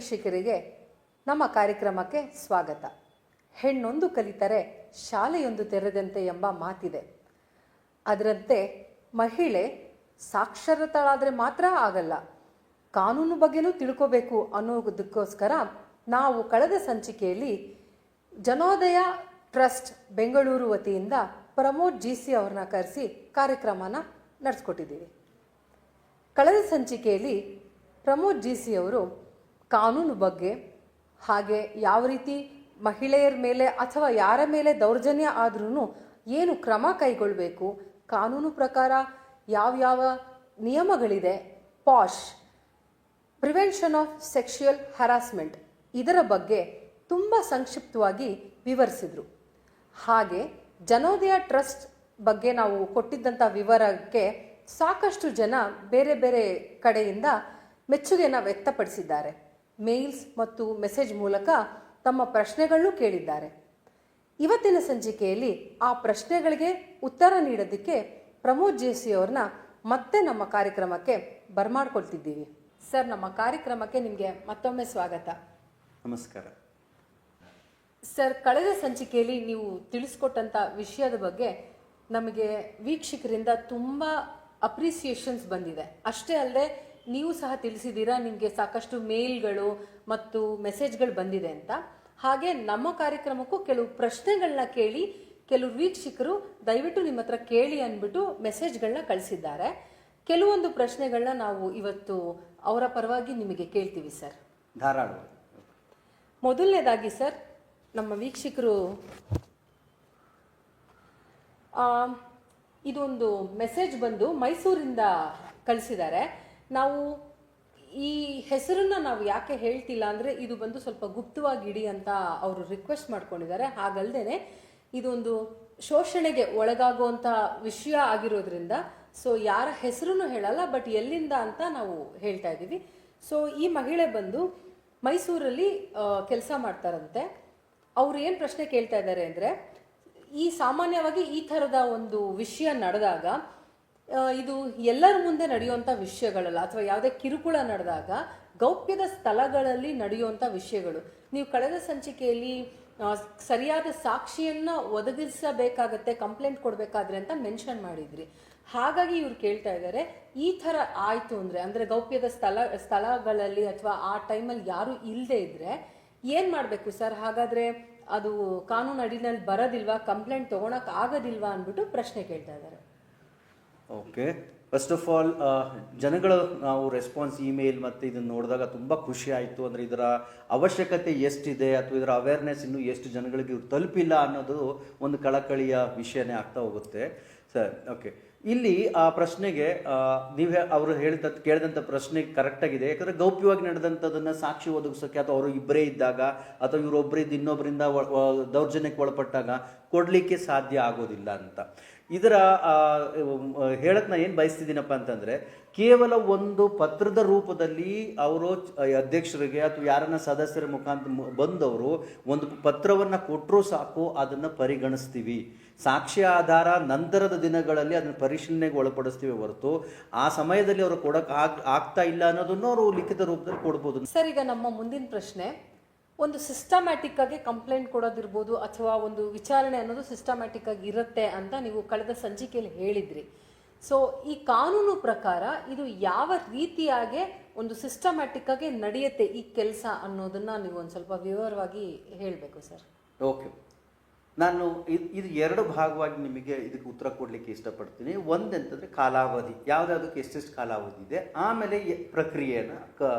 ವೀಕ್ಷಕರಿಗೆ ನಮ್ಮ ಕಾರ್ಯಕ್ರಮಕ್ಕೆ ಸ್ವಾಗತ. ಹೆಣ್ಣೊಂದು ಕಲಿತರೆ ಶಾಲೆಯೊಂದು ತೆರೆದಂತೆ ಎಂಬ ಮಾತಿದೆ. ಅದರಂತೆ ಮಹಿಳೆ ಸಾಕ್ಷರತಳಾದರೆ ಮಾತ್ರ ಆಗಲ್ಲ, ಕಾನೂನು ಬಗ್ಗೆನೂ ತಿಳ್ಕೋಬೇಕು ಅನ್ನೋದಕ್ಕೋಸ್ಕರ ನಾವು ಕಳೆದ ಸಂಚಿಕೆಯಲ್ಲಿ ಜನೋದಯ ಟ್ರಸ್ಟ್ ಬೆಂಗಳೂರು ವತಿಯಿಂದ ಪ್ರಮೋದ್ GC ಅವ್ರನ್ನ ಕರೆಸಿ ಕಾರ್ಯಕ್ರಮನ ನಡೆಸ್ಕೊಟ್ಟಿದ್ದೀವಿ. ಕಳೆದ ಸಂಚಿಕೆಯಲ್ಲಿ ಪ್ರಮೋದ್ GC ಅವರು ಕಾನೂನು ಬಗ್ಗೆ, ಹಾಗೆ ಯಾವ ರೀತಿ ಮಹಿಳೆಯರ ಮೇಲೆ ಅಥವಾ ಯಾರ ಮೇಲೆ ದೌರ್ಜನ್ಯ ಆದ್ರೂ ಏನು ಕ್ರಮ ಕೈಗೊಳ್ಳಬೇಕು, ಕಾನೂನು ಪ್ರಕಾರ ಯಾವ್ಯಾವ ನಿಯಮಗಳಿದೆ, POSH prevention of sexual harassment ಇದರ ಬಗ್ಗೆ ತುಂಬ ಸಂಕ್ಷಿಪ್ತವಾಗಿ ವಿವರಿಸಿದರು. ಹಾಗೆ ಜನೋದಯ ಟ್ರಸ್ಟ್ ಬಗ್ಗೆ ನಾವು ಕೊಟ್ಟಿದ್ದಂಥ ವಿವರಕ್ಕೆ ಸಾಕಷ್ಟು ಜನ ಬೇರೆ ಬೇರೆ ಕಡೆಯಿಂದ ಮೆಚ್ಚುಗೆಯನ್ನು ವ್ಯಕ್ತಪಡಿಸಿದ್ದಾರೆ. ಮೇಲ್ಸ್ ಮತ್ತು ಮೆಸೇಜ್ ಮೂಲಕ ತಮ್ಮ ಪ್ರಶ್ನೆಗಳನ್ನು ಕೇಳಿದ್ದಾರೆ. ಇವತ್ತಿನ ಸಂಚಿಕೆಯಲ್ಲಿ ಆ ಪ್ರಶ್ನೆಗಳಿಗೆ ಉತ್ತರ ನೀಡೋದಕ್ಕೆ ಪ್ರಮೋದ್ GC ಅವ್ರನ್ನ ಮತ್ತೆ ನಮ್ಮ ಕಾರ್ಯಕ್ರಮಕ್ಕೆ ಬರಮಾಡ್ಕೊಳ್ತಿದ್ದೀವಿ. ಸರ್, ನಮ್ಮ ಕಾರ್ಯಕ್ರಮಕ್ಕೆ ನಿಮಗೆ ಮತ್ತೊಮ್ಮೆ ಸ್ವಾಗತ. ನಮಸ್ಕಾರ ಸರ್. ಕಳೆದ ಸಂಚಿಕೆಯಲ್ಲಿ ನೀವು ತಿಳಿಸ್ಕೊಟ್ಟಂಥ ವಿಷಯದ ಬಗ್ಗೆ ನಮಗೆ ವೀಕ್ಷಕರಿಂದ ತುಂಬ ಅಪ್ರಿಸಿಯೇಷನ್ಸ್ ಬಂದಿದೆ. ಅಷ್ಟೇ ಅಲ್ಲದೆ ನೀವು ಸಹ ತಿಳಿಸಿದ್ದೀರಾ ನಿಮಗೆ ಸಾಕಷ್ಟು ಮೇಲ್ಗಳು ಮತ್ತು ಮೆಸೇಜ್ಗಳು ಬಂದಿದೆ ಅಂತ. ಹಾಗೆ ನಮ್ಮ ಕಾರ್ಯಕ್ರಮಕ್ಕೂ ಕೆಲವು ಪ್ರಶ್ನೆಗಳನ್ನ ಕೇಳಿ ಕೆಲವು ವೀಕ್ಷಕರು ದಯವಿಟ್ಟು ನಿಮ್ಮ ಹತ್ರ ಕೇಳಿ ಅಂದ್ಬಿಟ್ಟು ಮೆಸೇಜ್ಗಳನ್ನ ಕಳಿಸಿದ್ದಾರೆ. ಕೆಲವೊಂದು ಪ್ರಶ್ನೆಗಳನ್ನ ನಾವು ಇವತ್ತು ಅವರ ಪರವಾಗಿ ನಿಮಗೆ ಕೇಳ್ತೀವಿ ಸರ್. ಧಾರಾಳವಾಗಿ. ಮೊದಲನೇದಾಗಿ ಸರ್, ನಮ್ಮ ವೀಕ್ಷಕರು ಇದೊಂದು ಮೆಸೇಜ್ ಬಂದು ಮೈಸೂರಿಂದ ಕಳಿಸಿದ್ದಾರೆ. ನಾವು ಈ ಹೆಸರನ್ನ ನಾವು ಯಾಕೆ ಹೇಳ್ತಿಲ್ಲ ಅಂದರೆ ಇದು ಬಂದು ಸ್ವಲ್ಪ ಗುಪ್ತವಾಗಿ ಇಡಿ ಅಂತ ಅವರು ರಿಕ್ವೆಸ್ಟ್ ಮಾಡ್ಕೊಂಡಿದ್ದಾರೆ. ಹಾಗಲ್ದೇನೆ ಇದೊಂದು ಶೋಷಣೆಗೆ ಒಳಗಾಗುವಂಥ ವಿಷಯ ಆಗಿರೋದ್ರಿಂದ ಸೊ ಯಾರ ಹೆಸರನ್ನು ಹೇಳಲ್ಲ, ಬಟ್ ಎಲ್ಲಿಂದ ಅಂತ ನಾವು ಹೇಳ್ತಾ ಇದ್ದೀವಿ. ಸೊ ಈ ಮಹಿಳೆ ಬಂದು ಮೈಸೂರಲ್ಲಿ ಕೆಲಸ ಮಾಡ್ತಾರಂತೆ. ಅವ್ರು ಏನು ಪ್ರಶ್ನೆ ಕೇಳ್ತಾ ಇದ್ದಾರೆ ಅಂದರೆ, ಈ ಸಾಮಾನ್ಯವಾಗಿ ಈ ಥರದ ಒಂದು ವಿಷಯ ನಡೆದಾಗ ಇದು ಎಲ್ಲರ ಮುಂದೆ ನಡೆಯುವಂಥ ವಿಷಯಗಳಲ್ಲ, ಅಥವಾ ಯಾವುದೇ ಕಿರುಕುಳ ನಡೆದಾಗ ಗೌಪ್ಯದ ಸ್ಥಳಗಳಲ್ಲಿ ನಡೆಯುವಂಥ ವಿಷಯಗಳು. ನೀವು ಕಳೆದ ಸಂಚಿಕೆಯಲ್ಲಿ ಸರಿಯಾದ ಸಾಕ್ಷಿಯನ್ನು ಒದಗಿಸಬೇಕಾಗತ್ತೆ ಕಂಪ್ಲೇಂಟ್ ಕೊಡಬೇಕಾದ್ರೆ ಅಂತ ಮೆನ್ಷನ್ ಮಾಡಿದ್ರಿ. ಹಾಗಾಗಿ ಇವ್ರು ಕೇಳ್ತಾ ಇದ್ದಾರೆ, ಈ ಥರ ಆಯಿತು ಅಂದರೆ ಗೌಪ್ಯದ ಸ್ಥಳಗಳಲ್ಲಿ ಅಥವಾ ಆ ಟೈಮಲ್ಲಿ ಯಾರು ಇಲ್ಲದೆ ಇದ್ದರೆ ಏನು ಮಾಡಬೇಕು ಸರ್? ಹಾಗಾದರೆ ಅದು ಕಾನೂನು ಅಡಿನಲ್ಲಿ ಬರೋದಿಲ್ವಾ, ಕಂಪ್ಲೇಂಟ್ ತೊಗೊಳಕ್ಕೆ ಆಗೋದಿಲ್ವಾ ಅಂದ್ಬಿಟ್ಟು ಪ್ರಶ್ನೆ ಕೇಳ್ತಾ ಇದ್ದಾರೆ. ಓಕೆ, ಫಸ್ಟ್ ಆಫ್ ಆಲ್ ಜನಗಳು ನಾವು ರೆಸ್ಪಾನ್ಸ್ ಇಮೇಲ್ ಮತ್ತು ಇದನ್ನು ನೋಡಿದಾಗ ತುಂಬ ಖುಷಿ ಆಯಿತು. ಅಂದರೆ ಇದರ ಅವಶ್ಯಕತೆ ಎಷ್ಟಿದೆ ಅಥವಾ ಇದರ ಅವೇರ್ನೆಸ್ ಇನ್ನೂ ಎಷ್ಟು ಜನಗಳಿಗೆ ಇವ್ರು ತಲುಪಿಲ್ಲ ಅನ್ನೋದು ಒಂದು ಕಳಕಳಿಯ ವಿಷಯನೇ ಆಗ್ತಾ ಹೋಗುತ್ತೆ ಸರ್. ಓಕೆ, ಇಲ್ಲಿ ಆ ಪ್ರಶ್ನೆಗೆ ನೀವೇ ಅವರು ಕೇಳಿದಂಥ ಪ್ರಶ್ನೆ ಕರೆಕ್ಟಾಗಿದೆ. ಯಾಕಂದರೆ ಗೌಪ್ಯವಾಗಿ ನಡೆದಂಥದ್ದನ್ನು ಸಾಕ್ಷಿ ಒದಗಿಸೋಕ್ಕೆ ಅಥವಾ ಅವರು ಇಬ್ಬರೇ ಇದ್ದಾಗ ಅಥವಾ ಇವರೊಬ್ಬರಿದ್ದು ಇನ್ನೊಬ್ಬರಿಂದ ದೌರ್ಜನ್ಯಕ್ಕೆ ಒಳಪಟ್ಟಾಗ ಕೊಡಲಿಕ್ಕೆ ಸಾಧ್ಯ ಆಗೋದಿಲ್ಲ ಅಂತ. ಇದರ ಹೇಳಕ್ಕೆ ನಾನು ಏನು ಬಯಸ್ತಿದ್ದೀನಪ್ಪ ಅಂತಂದರೆ, ಕೇವಲ ಒಂದು ಪತ್ರದ ರೂಪದಲ್ಲಿ ಅವರು ಅಧ್ಯಕ್ಷರಿಗೆ ಅಥವಾ ಯಾರನ್ನ ಸದಸ್ಯರ ಮುಖಾಂತರ ಬಂದವರು ಒಂದು ಪತ್ರವನ್ನು ಕೊಟ್ಟರೂ ಸಾಕು, ಅದನ್ನು ಪರಿಗಣಿಸ್ತೀವಿ. ಸಾಕ್ಷ್ಯ ಆಧಾರ ನಂತರದ ದಿನಗಳಲ್ಲಿ ಅದನ್ನು ಪರಿಶೀಲನೆಗೆ ಒಳಪಡಿಸ್ತೀವಿ ಹೊರತು ಆ ಸಮಯದಲ್ಲಿ ಅವರು ಕೊಡೋಕೆ ಆಗ್ತಾ ಇಲ್ಲ ಅನ್ನೋದನ್ನು ಅವರು ಲಿಖಿತ ರೂಪದಲ್ಲಿ ಕೊಡ್ಬೋದು. ಸರ್, ಈಗ ನಮ್ಮ ಮುಂದಿನ ಪ್ರಶ್ನೆ, ಒಂದು ಸಿಸ್ಟಮ್ಯಾಟಿಕ್ ಆಗಿ ಕಂಪ್ಲೇಂಟ್ ಕೊಡೋದಿರ್ಬೋದು ಅಥವಾ ಒಂದು ವಿಚಾರಣೆ ಅನ್ನೋದು ಸಿಸ್ಟಮ್ಯಾಟಿಕ್ ಆಗಿ ಇರುತ್ತೆ ಅಂತ ನೀವು ಕಳೆದ ಸಂಚಿಕೆಯಲ್ಲಿ ಹೇಳಿದ್ರಿ. ಸೊ ಈ ಕಾನೂನು ಪ್ರಕಾರ ಇದು ಯಾವ ರೀತಿಯಾಗಿ ಒಂದು ಸಿಸ್ಟಮ್ಯಾಟಿಕ್ ಆಗಿ ನಡೆಯುತ್ತೆ ಈ ಕೆಲಸ ಅನ್ನೋದನ್ನ ನೀವು ಒಂದು ಸ್ವಲ್ಪ ವಿವರವಾಗಿ ಹೇಳಬೇಕು ಸರ್. ಓಕೆ, ನಾನು ಇದು ಎರಡು ಭಾಗವಾಗಿ ನಿಮಗೆ ಇದಕ್ಕೆ ಉತ್ತರ ಕೊಡಲಿಕ್ಕೆ ಇಷ್ಟಪಡ್ತೀನಿ. ಒಂದಂತಂದರೆ ಕಾಲಾವಧಿ, ಯಾವುದಾದಕ್ಕೆ ಎಷ್ಟೆಷ್ಟು ಕಾಲಾವಧಿ ಇದೆ, ಆಮೇಲೆ ಪ್ರಕ್ರಿಯೆಯನ್ನು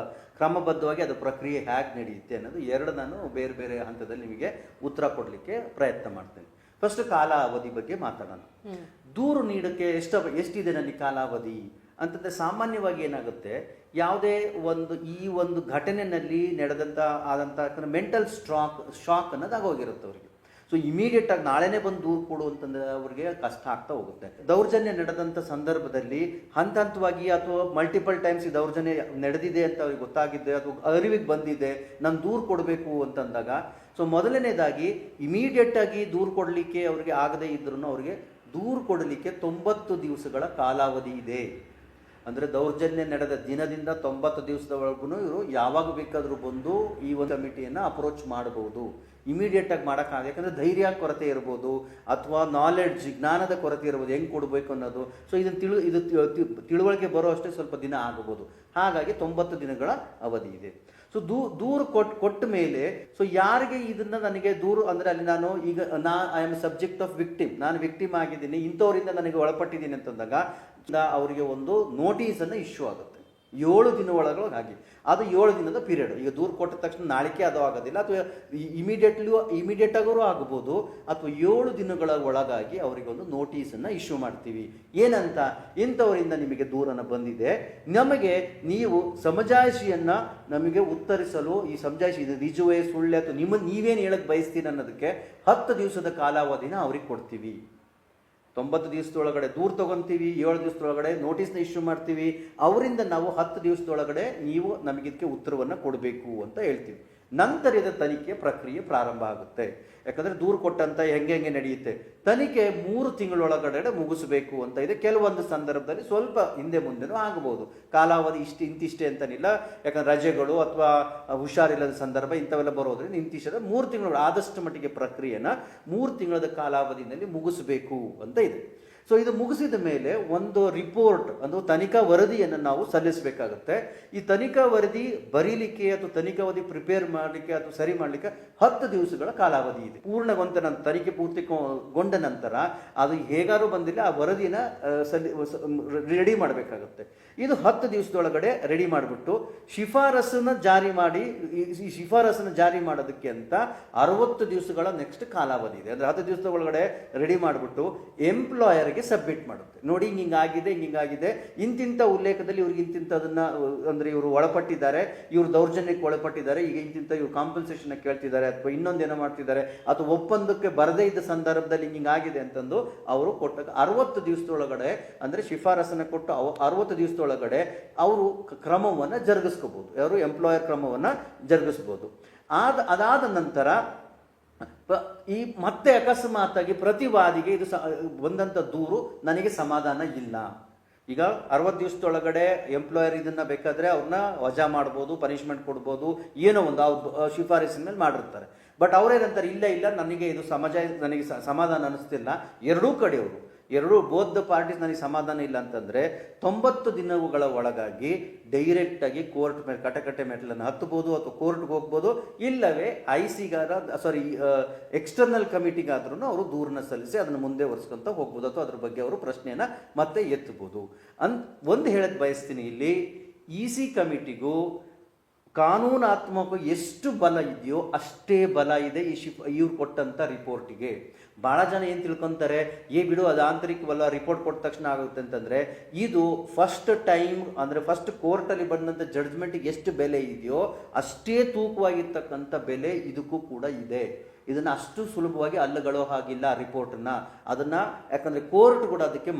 ಕ್ರಮಬದ್ಧವಾಗಿ ಅದು ಪ್ರಕ್ರಿಯೆ ಹೇಗೆ ನಡೆಯುತ್ತೆ ಅನ್ನೋದು ಎರಡು ನಾನು ಬೇರೆ ಬೇರೆ ಹಂತದಲ್ಲಿ ನಿಮಗೆ ಉತ್ತರ ಕೊಡಲಿಕ್ಕೆ ಪ್ರಯತ್ನ ಮಾಡ್ತೇನೆ. ಫಸ್ಟ್ ಕಾಲಾವಧಿ ಬಗ್ಗೆ ಮಾತಾಡೋಣ. ದೂರು ನೀಡೋಕ್ಕೆ ಎಷ್ಟಿದೆ ನನಗೆ ಕಾಲಾವಧಿ ಅಂತಂದರೆ, ಸಾಮಾನ್ಯವಾಗಿ ಏನಾಗುತ್ತೆ, ಯಾವುದೇ ಈ ಒಂದು ಘಟನೆಯಲ್ಲಿ ಆದಂಥ ಮೆಂಟಲ್ ಶಾಕ್ ಅನ್ನೋದು ಆಗೋಗಿರುತ್ತೆ ಅವರಿಗೆ. ಸೊ ಇಮಿಡಿಯೇಟ್ ಆಗಿ ನಾಳೆನೇ ಬಂದು ದೂರು ಕೊಡು ಅಂತಂದ್ರೆ ಅವ್ರಿಗೆ ಕಷ್ಟ ಆಗ್ತಾ ಹೋಗುತ್ತೆ. ದೌರ್ಜನ್ಯ ನಡೆದಂಥ ಸಂದರ್ಭದಲ್ಲಿ ಹಂತವಾಗಿ ಅಥವಾ ಮಲ್ಟಿಪಲ್ ಟೈಮ್ಸ್ ಈ ದೌರ್ಜನ್ಯ ನಡೆದಿದೆ ಅಂತ ಅವ್ರಿಗೆ ಗೊತ್ತಾಗಿದೆ ಅಥವಾ ಅರಿವಿಗೆ ಬಂದಿದೆ, ನಾನು ದೂರು ಕೊಡಬೇಕು ಅಂತಂದಾಗ, ಸೊ ಮೊದಲನೇದಾಗಿ ಇಮಿಡಿಯೇಟ್ ಆಗಿ ದೂರು ಕೊಡಲಿಕ್ಕೆ ಅವ್ರಿಗೆ ಆಗದೇ ಇದ್ರೂ ಅವ್ರಿಗೆ ದೂರು ಕೊಡಲಿಕ್ಕೆ 90 ದಿವಸಗಳ ಕಾಲಾವಧಿ ಇದೆ. ಅಂದರೆ ದೌರ್ಜನ್ಯ ನಡೆದ ದಿನದಿಂದ 90 ದಿವಸದವರೆಗೂ ಇವರು ಯಾವಾಗ ಬೇಕಾದರೂ ಬಂದು ಈ ಒಂದು ಕಮಿಟಿಯನ್ನು ಅಪ್ರೋಚ್ ಮಾಡಬಹುದು. ಇಮಿಡಿಯೇಟಾಗಿ ಮಾಡೋಕ್ಕಾಗ, ಯಾಕಂದರೆ ಧೈರ್ಯ ಕೊರತೆ ಇರ್ಬೋದು ಅಥವಾ ನಾಲೆಡ್ಜ್ ಜ್ಞಾನದ ಕೊರತೆ ಇರ್ಬೋದು, ಹೆಂಗೆ ಕೊಡಬೇಕು ಅನ್ನೋದು. ಸೊ ಇದು ತಿಳುವಳಿಕೆ ಬರೋ ಅಷ್ಟೇ ಸ್ವಲ್ಪ ದಿನ ಆಗಬಹುದು. ಹಾಗಾಗಿ 90 ದಿನಗಳ ಅವಧಿ ಇದೆ. ಸೊ ದೂರು ಕೊಟ್ಟ ಮೇಲೆ ಸೊ ಯಾರಿಗೆ ಇದನ್ನ ನನಗೆ ದೂರು ಅಂದರೆ ಅಲ್ಲಿ ನಾನು ಈಗ I am subject of victim, ನಾನು ವಿಕ್ಟಿಮ್ ಆಗಿದ್ದೀನಿ, ಇಂಥವರಿಂದ ನನಗೆ ಒಳಪಟ್ಟಿದ್ದೀನಿ ಅಂತಂದಾಗ ಅವರಿಗೆ ಒಂದು ನೋಟಿಸನ್ನು ಇಶ್ಯೂ ಆಗುತ್ತೆ 7 ದಿನ ಒಳಗಾಗಿ. ಅದು 7 ದಿನದ ಪೀರಿಯಡ್. ಈಗ ದೂರು ಕೊಟ್ಟ ತಕ್ಷಣ ನಾಳಿಕೆ ಅದು ಆಗೋದಿಲ್ಲ, ಅಥವಾ ಇಮಿಡಿಯೇಟ್ ಆಗೋರು ಆಗ್ಬೋದು, ಅಥವಾ 7 ದಿನಗಳ ಒಳಗಾಗಿ ಅವರಿಗೆ ಒಂದು ನೋಟಿಸನ್ನು ಇಶ್ಯೂ ಮಾಡ್ತೀವಿ. ಏನಂತ, ಇಂಥವರಿಂದ ನಿಮಗೆ ದೂರನ್ನು ಬಂದಿದೆ, ನಮಗೆ ನೀವು ಸಮಜಾಯಿಷಿಯನ್ನು ನಮಗೆ ಉತ್ತರಿಸಲು, ಈ ಸಮಜಾಯಿಷಿ ಇದು ನಿಜವೇ ಸುಳ್ಳೆ ಅಥವಾ ನೀವೇನು ಹೇಳಕ್ಕೆ ಬಯಸ್ತೀರಿ ಅನ್ನೋದಕ್ಕೆ 10 ದಿವಸದ ಕಾಲಾವಧಿನ ಅವ್ರಿಗೆ ಕೊಡ್ತೀವಿ. 90 ದಿವಸದೊಳಗಡೆ ದೂರು ತಗೊಂತೀವಿ, 7 ದಿವಸದೊಳಗಡೆ ನೋಟಿಸ್ನ ಇಶ್ಯೂ ಮಾಡ್ತೀವಿ. ಅವರಿಂದ ನಾವು 10 ದಿವಸದೊಳಗಡೆ ನೀವು ನಮಗಿದಕ್ಕೆ ಉತ್ತರವನ್ನು ಕೊಡಬೇಕು ಅಂತ ಹೇಳ್ತೀವಿ. ನಂತರದ ತನಿಖೆ ಪ್ರಕ್ರಿಯೆ ಪ್ರಾರಂಭ ಆಗುತ್ತೆ. ಯಾಕಂದರೆ ದೂರು ಕೊಟ್ಟಂತ ಹೆಂಗೆ ನಡೆಯುತ್ತೆ, ತನಿಖೆ 3 ತಿಂಗಳೊಳಗಡೆ ಮುಗಿಸಬೇಕು ಅಂತ ಇದೆ. ಕೆಲವೊಂದು ಸಂದರ್ಭದಲ್ಲಿ ಸ್ವಲ್ಪ ಹಿಂದೆ ಮುಂದೆನೂ ಆಗಬಹುದು. ಕಾಲಾವಧಿ ಇಂತಿಷ್ಟೇ ಅಂತನಿಲ್ಲ, ಯಾಕಂದ್ರೆ ರಜೆಗಳು ಅಥವಾ ಹುಷಾರಿಲ್ಲದ ಸಂದರ್ಭ ಇಂಥವೆಲ್ಲ ಬರೋದ್ರಿಂದ ಇಂತಿಷ್ಟೇ 3 ತಿಂಗಳು ಆದಷ್ಟು ಮಟ್ಟಿಗೆ ಪ್ರಕ್ರಿಯೆನ 3 ತಿಂಗಳ ಕಾಲಾವಧಿಯಲ್ಲಿ ಮುಗಿಸಬೇಕು ಅಂತ ಇದೆ. ಸೊ ಇದು ಮುಗಿಸಿದ ಮೇಲೆ ಒಂದು ರಿಪೋರ್ಟ್, ಒಂದು ತನಿಖಾ ವರದಿಯನ್ನು ನಾವು ಸಲ್ಲಿಸಬೇಕಾಗುತ್ತೆ. ಈ ತನಿಖಾ ವರದಿ ಬರೀಲಿಕ್ಕೆ ಅಥವಾ ತನಿಖಾ ವರದಿ ಪ್ರಿಪೇರ್ ಮಾಡಲಿಕ್ಕೆ ಅಥವಾ ಸರಿ ಮಾಡಲಿಕ್ಕೆ 10 ದಿವಸಗಳ ಕಾಲಾವಧಿ ಇದೆ. ಪೂರ್ಣಗೊಂಡ ನಂತರ, ತನಿಖೆ ಪೂರ್ತಿಗೊಂಡ ನಂತರ ಅದು ಹೇಗಾರು ಬಂದಿಲ್ಲ ಆ ವರದಿನ ರೆಡಿ ಮಾಡಬೇಕಾಗುತ್ತೆ. ಇದು 10 ದಿವಸದೊಳಗಡೆ ರೆಡಿ ಮಾಡಿಬಿಟ್ಟು ಶಿಫಾರಸನ್ನು ಜಾರಿ ಮಾಡಿ, ಈ ಶಿಫಾರಸನ್ನು ಜಾರಿ ಮಾಡೋದಕ್ಕೆ ಅಂತ 60 ದಿವಸಗಳ ನೆಕ್ಸ್ಟ್ ಕಾಲಾವಧಿ ಇದೆ. ಅಂದರೆ 10 ದಿವಸದ ಒಳಗಡೆ ರೆಡಿ ಮಾಡಿಬಿಟ್ಟು ಎಂಪ್ಲಾಯರ್ಗೆ ಸಬ್ಮಿಟ್ ಮಾಡುತ್ತೆ. ನೋಡಿ ಹಿಂಗಾಗಿದೆ, ಇಂತಿಂಥ ಉಲ್ಲೇಖದಲ್ಲಿ ಇವ್ರಿಗೆ ಇಂತಿಂಥದನ್ನ, ಅಂದ್ರೆ ಇವರು ಒಳಪಟ್ಟಿದ್ದಾರೆ, ಇವರು ದೌರ್ಜನ್ಯಕ್ಕೆ ಒಳಪಟ್ಟಿದ್ದಾರೆ, ಈಗ ಇಂತಿಂಥ ಇವ್ರು ಕಾಂಪನ್ಸೇಷನ್ ಕೇಳ್ತಿದ್ದಾರೆ, ಅಥವಾ ಇನ್ನೊಂದೇನೋ ಮಾಡ್ತಿದ್ದಾರೆ, ಅಥವಾ ಒಪ್ಪಂದಕ್ಕೆ ಬರದೇ ಇದ್ದ ಸಂದರ್ಭದಲ್ಲಿ ಹಿಂಗಾಗಿದೆ ಅಂತಂದು ಅವರು ಕೊಟ್ಟಾಗ 60 ದಿವಸದೊಳಗಡೆ, ಅಂದ್ರೆ ಶಿಫಾರಸನ್ನು ಕೊಟ್ಟು 60 ದಿವಸದೊಳಗಡೆ ಅವರು ಕ್ರಮವನ್ನು ಜರುಗಿಸ್ಕೋಬಹುದು. ಅವರು ಎಂಪ್ಲಾಯರ್ ಕ್ರಮವನ್ನು ಜರುಗಿಸ್ಬೋದು. ಅದಾದ ನಂತರ ಈ ಮತ್ತೆ ಅಕಸ್ಮಾತಾಗಿ ಪ್ರತಿವಾದಿಗೆ ಇದು ಬಂದಂಥ ದೂರು ನನಗೆ ಸಮಾಧಾನ ಇಲ್ಲ, ಈಗ 60 ದಿವಸದೊಳಗಡೆ ಎಂಪ್ಲಾಯರ್ ಇದನ್ನ ಬೇಕಾದ್ರೆ ಅವ್ರನ್ನ ವಜಾ ಮಾಡ್ಬೋದು, ಪನಿಷ್ಮೆಂಟ್ ಕೊಡ್ಬೋದು, ಏನೋ ಒಂದು ಅವ್ರು ಶಿಫಾರಸಿನ ಮೇಲೆ ಮಾಡಿರ್ತಾರೆ. ಬಟ್ ಅವ್ರೇನಂತಾರೆ, ಇಲ್ಲ ನನಗೆ ಇದು ನನಗೆ ಸಮಾಧಾನ ಅನ್ನಿಸ್ತಿಲ್ಲ. ಎರಡೂ ಬೋತ್ ಪಾರ್ಟೀಸ್ ನನಗೆ ಸಮಾಧಾನ ಇಲ್ಲ ಅಂತಂದರೆ 90 ದಿನಗಳ ಒಳಗಾಗಿ ಡೈರೆಕ್ಟಾಗಿ ಕೋರ್ಟ್ ಮೇಲೆ ಕಟಕಟೆ ಮೆಟ್ಲನ್ನು ಹತ್ತಬಹುದು, ಅಥವಾ ಕೋರ್ಟ್ಗೆ ಹೋಗ್ಬೋದು, ಇಲ್ಲವೇ ಎಕ್ಸ್ಟರ್ನಲ್ ಕಮಿಟಿಗಾದ್ರೂ ಅವರು ದೂರನ್ನ ಸಲ್ಲಿಸಿ ಅದನ್ನು ಮುಂದೆ ಒರೆಸ್ಕೊಂತ ಹೋಗ್ಬೋದು, ಅಥವಾ ಅದ್ರ ಬಗ್ಗೆ ಅವರು ಪ್ರಶ್ನೆಯನ್ನು ಮತ್ತೆ ಎತ್ತಬಹುದು. ಒಂದು ಹೇಳಕ್ಕೆ ಬಯಸ್ತೀನಿ, ಇಲ್ಲಿ EC ಕಮಿಟಿಗೂ ಕಾನೂನಾತ್ಮಕ ಎಷ್ಟು ಬಲ ಇದೆಯೋ ಅಷ್ಟೇ ಬಲ ಇದೆ ಇವ್ರು ಕೊಟ್ಟಂಥ ರಿಪೋರ್ಟಿಗೆ. ಭಾಳ ಜನ ಏನು ತಿಳ್ಕೊತಾರೆ, ಬಿಡು ಅದು ಆಂತರಿಕವಲ್ಲ, ರಿಪೋರ್ಟ್ ಕೊಟ್ಟ ತಕ್ಷಣ ಆಗುತ್ತೆ ಅಂತಂದರೆ, ಇದು ಫಸ್ಟ್ ಟೈಮ್, ಅಂದರೆ ಫಸ್ಟ್ ಕೋರ್ಟಲ್ಲಿ ಬಂದಂಥ ಜಡ್ಜ್ಮೆಂಟಿಗೆ ಎಷ್ಟು ಬೆಲೆ ಇದೆಯೋ ಅಷ್ಟೇ ತೂಕವಾಗಿರ್ತಕ್ಕಂಥ ಬೆಲೆ ಇದಕ್ಕೂ ಕೂಡ ಇದೆ. ಇದನ್ನು ಅಷ್ಟು ಸುಲಭವಾಗಿ ಅಲ್ಲಗಳೋ ಹಾಗಿಲ್ಲ ರಿಪೋರ್ಟನ್ನು. ಅದನ್ನು ಯಾಕಂದರೆ ಕೋರ್ಟ್ ಕೂಡ ಅದಕ್ಕೆ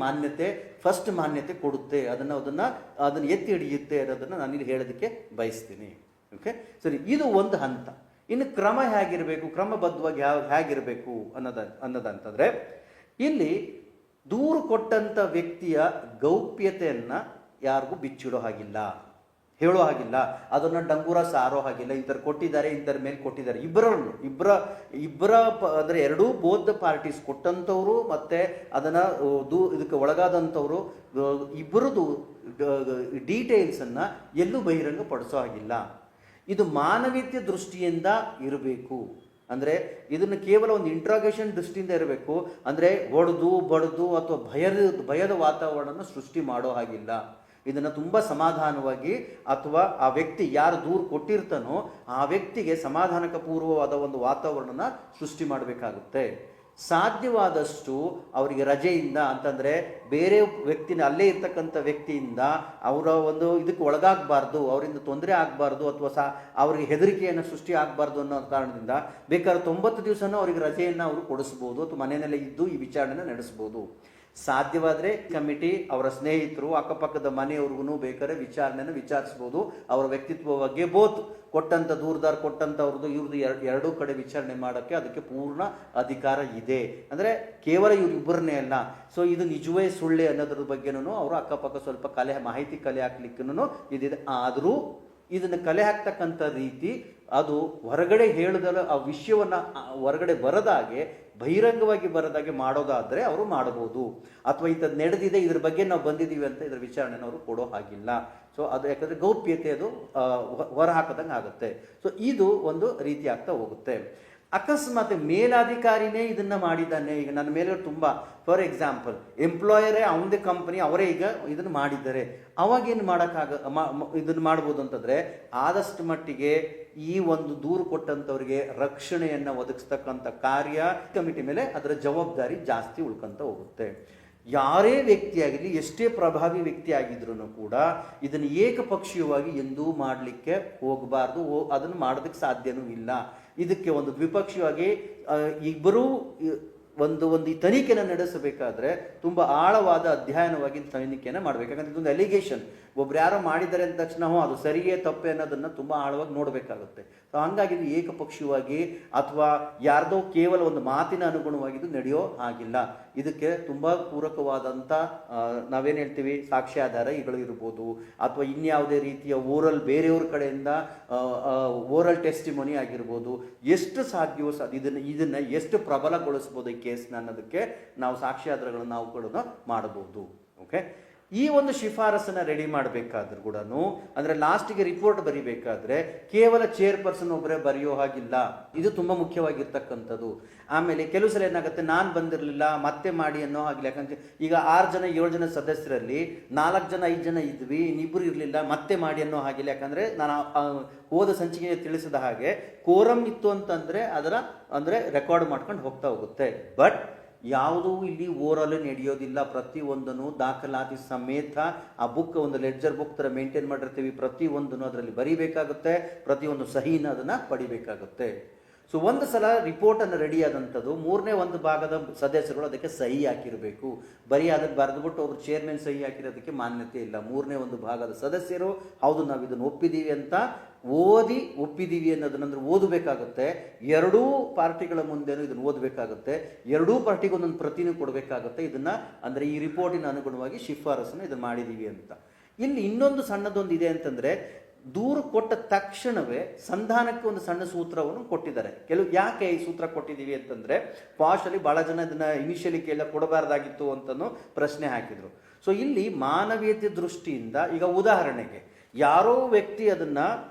ಫಸ್ಟ್ ಮಾನ್ಯತೆ ಕೊಡುತ್ತೆ, ಅದನ್ನು ಎತ್ತಿ ಹಿಡಿಯುತ್ತೆ ಅನ್ನೋದನ್ನು ನಾನಿಲ್ಲಿ ಹೇಳೋದಕ್ಕೆ ಬಯಸ್ತೀನಿ. ಓಕೆ, ಸರಿ, ಇದು ಒಂದು ಹಂತ. ಇನ್ನು ಕ್ರಮ ಹೇಗಿರಬೇಕು, ಕ್ರಮಬದ್ಧವಾಗಿ ಹೇಗಿರಬೇಕು ಅನ್ನೋದಂತಂದರೆ, ಇಲ್ಲಿ ದೂರು ಕೊಟ್ಟಂಥ ವ್ಯಕ್ತಿಯ ಗೌಪ್ಯತೆಯನ್ನು ಯಾರಿಗೂ ಬಿಚ್ಚಿಡೋ ಹಾಗಿಲ್ಲ, ಹೇಳೋ ಹಾಗಿಲ್ಲ, ಅದನ್ನು ಡಂಗೂರ ಸಾರೋ ಹಾಗಿಲ್ಲ. ಇಂಥವ್ರು ಕೊಟ್ಟಿದ್ದಾರೆ, ಇಂಥರ ಮೇಲೆ ಕೊಟ್ಟಿದ್ದಾರೆ, ಇಬ್ಬರ ಅಂದರೆ ಎರಡೂ ಬೋತ್ ಪಾರ್ಟೀಸ್ ಕೊಟ್ಟಂಥವ್ರು ಮತ್ತು ಅದನ್ನು ಇದಕ್ಕೆ ಒಳಗಾದಂಥವ್ರು ಇಬ್ಬರದು ಡೀಟೇಲ್ಸನ್ನು ಎಲ್ಲೂ ಬಹಿರಂಗಪಡಿಸೋ ಹಾಗಿಲ್ಲ. ಇದು ಮಾನವೀಯತೆ ದೃಷ್ಟಿಯಿಂದ ಇರಬೇಕು. ಅಂದರೆ ಇದನ್ನು ಕೇವಲ ಒಂದು ಇಂಟ್ರಾಗೇಷನ್ ದೃಷ್ಟಿಯಿಂದ ಇರಬೇಕು. ಅಂದರೆ ಬಡದು ಅಥವಾ ಭಯದ ವಾತಾವರಣನ ಸೃಷ್ಟಿ ಮಾಡೋ ಹಾಗಿಲ್ಲ. ಇದನ್ನು ತುಂಬ ಸಮಾಧಾನವಾಗಿ, ಅಥವಾ ಆ ವ್ಯಕ್ತಿ ಯಾರು ದೂರು ಕೊಟ್ಟಿರ್ತಾನೋ ಆ ವ್ಯಕ್ತಿಗೆ ಸಮಾಧಾನಕ ಪೂರ್ವವಾದ ಒಂದು ವಾತಾವರಣನ ಸೃಷ್ಟಿ ಮಾಡಬೇಕಾಗುತ್ತೆ. ಸಾಧ್ಯವಾದಷ್ಟು ಅವರಿಗೆ ರಜೆಯಿಂದ, ಅಂತಂದರೆ ಬೇರೆ ವ್ಯಕ್ತಿನ ಅಲ್ಲೇ ಇರ್ತಕ್ಕಂಥ ವ್ಯಕ್ತಿಯಿಂದ ಅವರ ಒಂದು ಇದಕ್ಕೆ ಒಳಗಾಗಬಾರ್ದು, ಅವರಿಂದ ತೊಂದರೆ ಆಗಬಾರ್ದು, ಅಥವಾ ಅವರಿಗೆ ಹೆದರಿಕೆಯನ್ನು ಸೃಷ್ಟಿ ಆಗಬಾರ್ದು ಅನ್ನೋ ಕಾರಣದಿಂದ ಬೇಕಾದ್ರೆ 90 ದಿವಸನೂ ಅವರಿಗೆ ರಜೆಯನ್ನು ಅವರು ಕೊಡಿಸ್ಬೋದು, ಅಥವಾ ಮನೆಯಲ್ಲೇ ಇದ್ದು ಈ ವಿಚಾರಣೆನ ನಡೆಸ್ಬೋದು. ಸಾಧ್ಯವಾದರೆ ಕಮಿಟಿ ಅವರ ಸ್ನೇಹಿತರು ಅಕ್ಕಪಕ್ಕದ ಮನೆಯವ್ರಿಗೂ ಬೇಕಾದ್ರೆ ವಿಚಾರಣೆನ ವಿಚಾರಿಸ್ಬೋದು. ಅವರ ವ್ಯಕ್ತಿತ್ವ ಬಗ್ಗೆ ಬೋತ್ ಕೊಟ್ಟಂತ ದೂರದಾರ್ ಕೊಟ್ಟಂತವ್ರದ್ದು ಇವ್ರದ್ದು ಎರಡೂ ಕಡೆ ವಿಚಾರಣೆ ಮಾಡೋಕ್ಕೆ ಅದಕ್ಕೆ ಪೂರ್ಣ ಅಧಿಕಾರ ಇದೆ. ಅಂದ್ರೆ ಕೇವಲ ಇವ್ರಿಬ್ಬರನ್ನೇ ಅಲ್ಲ. ಸೊ ಇದು ನಿಜವೇ ಸುಳ್ಳೆ ಅನ್ನೋದ್ರ ಬಗ್ಗೆನೂ ಅವರು ಅಕ್ಕಪಕ್ಕ ಸ್ವಲ್ಪ ಮಾಹಿತಿ ಕಲೆ ಹಾಕ್ಲಿಕ್ಕೂ ಇದಿದೆ. ಆದರೂ ಇದನ್ನು ಕಲೆ ಹಾಕ್ತಕ್ಕಂಥ ರೀತಿ ಅದು ಹೊರಗಡೆ ಹೇಳಿದಲ್ಲ ಆ ವಿಷಯವನ್ನ ಹೊರಗಡೆ ಬರದಾಗೆ ಬಹಿರಂಗವಾಗಿ ಬರದಾಗೆ ಮಾಡೋದಾದ್ರೆ ಅವರು ಮಾಡಬಹುದು. ಅಥವಾ ಇಂಥದ್ದು ನಡೆದಿದೆ ಇದ್ರ ಬಗ್ಗೆ ನಾವು ಬಂದಿದ್ದೀವಿ ಅಂತ ಇದ್ರ ವಿಚಾರಣೆನ ಅವರು ಕೊಡೋ ಹಾಗಿಲ್ಲ. ಸೊ ಅದು ಯಾಕಂದ್ರೆ ಗೌಪ್ಯತೆ ಅದು ಹೊರ ಹಾಕದಂಗೆ ಆಗುತ್ತೆ. ಸೊ ಇದು ಒಂದು ರೀತಿ ಆಗ್ತಾ ಹೋಗುತ್ತೆ. ಅಕಸ್ಮಾತ್ ಮೇಲಾಧಿಕಾರಿನೇ ಇದನ್ನ ಮಾಡಿದ್ದಾನೆ, ಈಗ ನನ್ನ ಮೇಲೆ ತುಂಬಾ ಫಾರ್ ಎಕ್ಸಾಂಪಲ್ ಎಂಪ್ಲಾಯರೇ ಅವನದೇ ಕಂಪನಿ ಅವರೇ ಈಗ ಇದನ್ನು ಮಾಡಿದ್ದಾರೆ, ಅವಾಗೇನು ಇದನ್ನು ಮಾಡ್ಬೋದು ಅಂತಂದ್ರೆ ಆದಷ್ಟು ಮಟ್ಟಿಗೆ ಈ ಒಂದು ದೂರು ಕೊಟ್ಟಂತವ್ರಿಗೆ ರಕ್ಷಣೆಯನ್ನ ಒದಗಿಸ್ತಕ್ಕಂಥ ಕಾರ್ಯ ಕಮಿಟಿ ಮೇಲೆ ಅದರ ಜವಾಬ್ದಾರಿ ಜಾಸ್ತಿ ಉಳ್ಕೊಂತ ಹೋಗುತ್ತೆ. ಯಾರೇ ವ್ಯಕ್ತಿಯಾಗಿರಲಿ, ಎಷ್ಟೇ ಪ್ರಭಾವಿ ವ್ಯಕ್ತಿ ಆಗಿದ್ರು ಕೂಡ ಇದನ್ನು ಏಕಪಕ್ಷೀಯವಾಗಿ ಎಂದೂ ಮಾಡಲಿಕ್ಕೆ ಹೋಗಬಾರ್ದು. ಅದನ್ನು ಮಾಡೋದಕ್ಕೆ ಸಾಧ್ಯನೂ ಇಲ್ಲ. ಇದಕ್ಕೆ ಒಂದು ದ್ವಿಪಕ್ಷೀಯವಾಗಿ ಇಬ್ಬರೂ ಒಂದು ಈ ತನಿಖೆನ ನಡೆಸಬೇಕಾದ್ರೆ ತುಂಬಾ ಆಳವಾದ ಅಧ್ಯಯನವಾಗಿ ತನಿಖೆನ ಮಾಡ್ಬೇಕು. ಯಾಕಂದ್ರೆ ಇದೊಂದು ಅಲಿಗೇಷನ್, ಒಬ್ರು ಯಾರೋ ಮಾಡಿದ್ದಾರೆ ಅಂದ ತಕ್ಷಣ ಅದು ಸರಿಯೇ ತಪ್ಪೆ ಅನ್ನೋದನ್ನ ತುಂಬಾ ಆಳವಾಗಿ ನೋಡ್ಬೇಕಾಗುತ್ತೆ. ಸೊ ಹಂಗಾಗಿ ಇದು ಏಕಪಕ್ಷೀಯವಾಗಿ ಅಥವಾ ಯಾರ್ದೋ ಕೇವಲ ಒಂದು ಮಾತಿನ ಅನುಗುಣವಾಗಿದ್ದು ನಡೆಯೋ ಹಾಗಿಲ್ಲ. ಇದಕ್ಕೆ ತುಂಬಾ ಪೂರಕವಾದಂತ ನಾವೇನ್ ಹೇಳ್ತೀವಿ ಸಾಕ್ಷ್ಯಾಧಾರಗಳು ಇರ್ಬೋದು, ಅಥವಾ ಇನ್ಯಾವುದೇ ರೀತಿಯ ಓರಲ್ ಬೇರೆಯವ್ರ ಕಡೆಯಿಂದ ಓರಲ್ ಟೆಸ್ಟಿಮನಿ ಆಗಿರ್ಬೋದು, ಎಷ್ಟು ಸಾಧ್ಯವೋ ಇದನ್ನ ಎಷ್ಟು ಪ್ರಬಲಗೊಳಿಸ್ಬೋದು ಈ ಕೇಸ್ನ ಅನ್ನೋದಕ್ಕೆ ನಾವು ಸಾಕ್ಷ್ಯಾಧಾರಗಳನ್ನು ನಾವು ಕೂಡ ಮಾಡಬಹುದು. ಓಕೆ, ಈ ಒಂದು ಶಿಫಾರಸನ್ನ ರೆಡಿ ಮಾಡಬೇಕಾದ್ರೂ ಕೂಡ ಅಂದ್ರೆ ಲಾಸ್ಟ್ಗೆ ರಿಪೋರ್ಟ್ ಬರಿಬೇಕಾದ್ರೆ ಕೇವಲ ಚೇರ್ಪರ್ಸನ್ ಒಬ್ಬರೇ ಬರೆಯೋ ಹಾಗಿಲ್ಲ. ಇದು ತುಂಬಾ ಮುಖ್ಯವಾಗಿರ್ತಕ್ಕಂಥದ್ದು. ಆಮೇಲೆ ಕೆಲವು ಸಲ ಏನಾಗುತ್ತೆ, ನಾನು ಬಂದಿರಲಿಲ್ಲ ಮತ್ತೆ ಮಾಡಿ ಅನ್ನೋ ಹಾಗಿಲ್ಲ. ಯಾಕಂದ್ರೆ ಈಗ 6 ಜನ 7 ಜನ ಸದಸ್ಯರಲ್ಲಿ 4 ಜನ 5 ಜನ ಇದ್ವಿ, ಇನ್ನಿಬ್ಬರು ಇರಲಿಲ್ಲ ಮತ್ತೆ ಮಾಡಿ ಅನ್ನೋ ಹಾಗಿಲ್ಲ. ಯಾಕಂದ್ರೆ ನಾನು ಹೋದ ಸಂಚಿಕೆ ತಿಳಿಸಿದ ಹಾಗೆ ಕೋರಮ್ ಇತ್ತು ಅಂತಂದ್ರೆ ಅಂದ್ರೆ ರೆಕಾರ್ಡ್ ಮಾಡ್ಕೊಂಡು ಹೋಗ್ತಾ ಹೋಗುತ್ತೆ. ಬಟ್ ಯಾವುದೂ ಇಲ್ಲಿ ಓರಲ್ ನಡೆಯೋದಿಲ್ಲ. ಪ್ರತಿಯೊಂದನ್ನು ದಾಖಲಾತಿ ಸಮೇತ ಆ ಬುಕ್ ಒಂದು ಲೆಡ್ಜರ್ ಬುಕ್ ತರ ಮೇಂಟೈನ್ ಮಾಡಿರ್ತೀವಿ, ಪ್ರತಿಯೊಂದನ್ನು ಅದರಲ್ಲಿ ಬರಿಬೇಕಾಗುತ್ತೆ, ಪ್ರತಿಯೊಂದು ಸಹಿನ ಅದನ್ನ ಪಡಿಬೇಕಾಗುತ್ತೆ. ಸೊ ಒಂದು ಸಲ ರಿಪೋರ್ಟ್ ಅನ್ನು ರೆಡಿ ಆದಂಥದ್ದು 3ನೇ ಒಂದು ಭಾಗದ ಸದಸ್ಯರುಗಳು ಅದಕ್ಕೆ ಸಹಿ ಹಾಕಿರಬೇಕು. ಬರೀ ಅದಕ್ಕೆ ಬರೆದ್ಬಿಟ್ಟು ಒಬ್ರು ಚೇರ್ಮನ್ ಸಹಿ ಹಾಕಿರೋದಕ್ಕೆ ಮಾನ್ಯತೆ ಇಲ್ಲ. 3ನೇ ಒಂದು ಭಾಗದ ಸದಸ್ಯರು ಹೌದು ನಾವು ಇದನ್ನು ಒಪ್ಪಿದೀವಿ ಅಂತ ಒಪ್ಪಿದೀವಿ ಅನ್ನೋದನ್ನ ಓದಬೇಕಾಗುತ್ತೆ. ಎರಡೂ ಪಾರ್ಟಿಗಳ ಮುಂದೆನೂ ಇದನ್ನು ಓದಬೇಕಾಗುತ್ತೆ. ಎರಡೂ ಪಾರ್ಟಿಗೆ ಒಂದೊಂದು ಪ್ರತಿನೂ ಕೊಡಬೇಕಾಗುತ್ತೆ. ಇದನ್ನ ಅಂದ್ರೆ ಈ ರಿಪೋರ್ಟಿನ ಅನುಗುಣವಾಗಿ ಶಿಫಾರಸನ್ನು ಇದನ್ನು ಮಾಡಿದೀವಿ ಅಂತ. ಇಲ್ಲಿ ಇನ್ನೊಂದು ಸಣ್ಣದೊಂದು ಇದೆ ಅಂತಂದ್ರೆ, ದೂರು ಕೊಟ್ಟ ತಕ್ಷಣವೇ ಸಂಧಾನಕ್ಕೆ ಒಂದು ಸಣ್ಣ ಸೂತ್ರವನ್ನು ಕೊಟ್ಟಿದ್ದಾರೆ. ಯಾಕೆ ಈ ಸೂತ್ರ ಕೊಟ್ಟಿದ್ದೀವಿ ಅಂತಂದ್ರೆ, ಪಾಶಲ್ಲಿ ಬಹಳ ಜನ ಇದನ್ನ ಇನಿಷಿಯಲಿ ಕೊಡಬಾರ್ದಾಗಿತ್ತು ಅಂತನೂ ಪ್ರಶ್ನೆ ಹಾಕಿದ್ರು. ಸೊ ಇಲ್ಲಿ ಮಾನವೀಯತೆ ದೃಷ್ಟಿಯಿಂದ ಈಗ ಉದಾಹರಣೆಗೆ ಯಾರೋ ವ್ಯಕ್ತಿ ಅದನ್ನ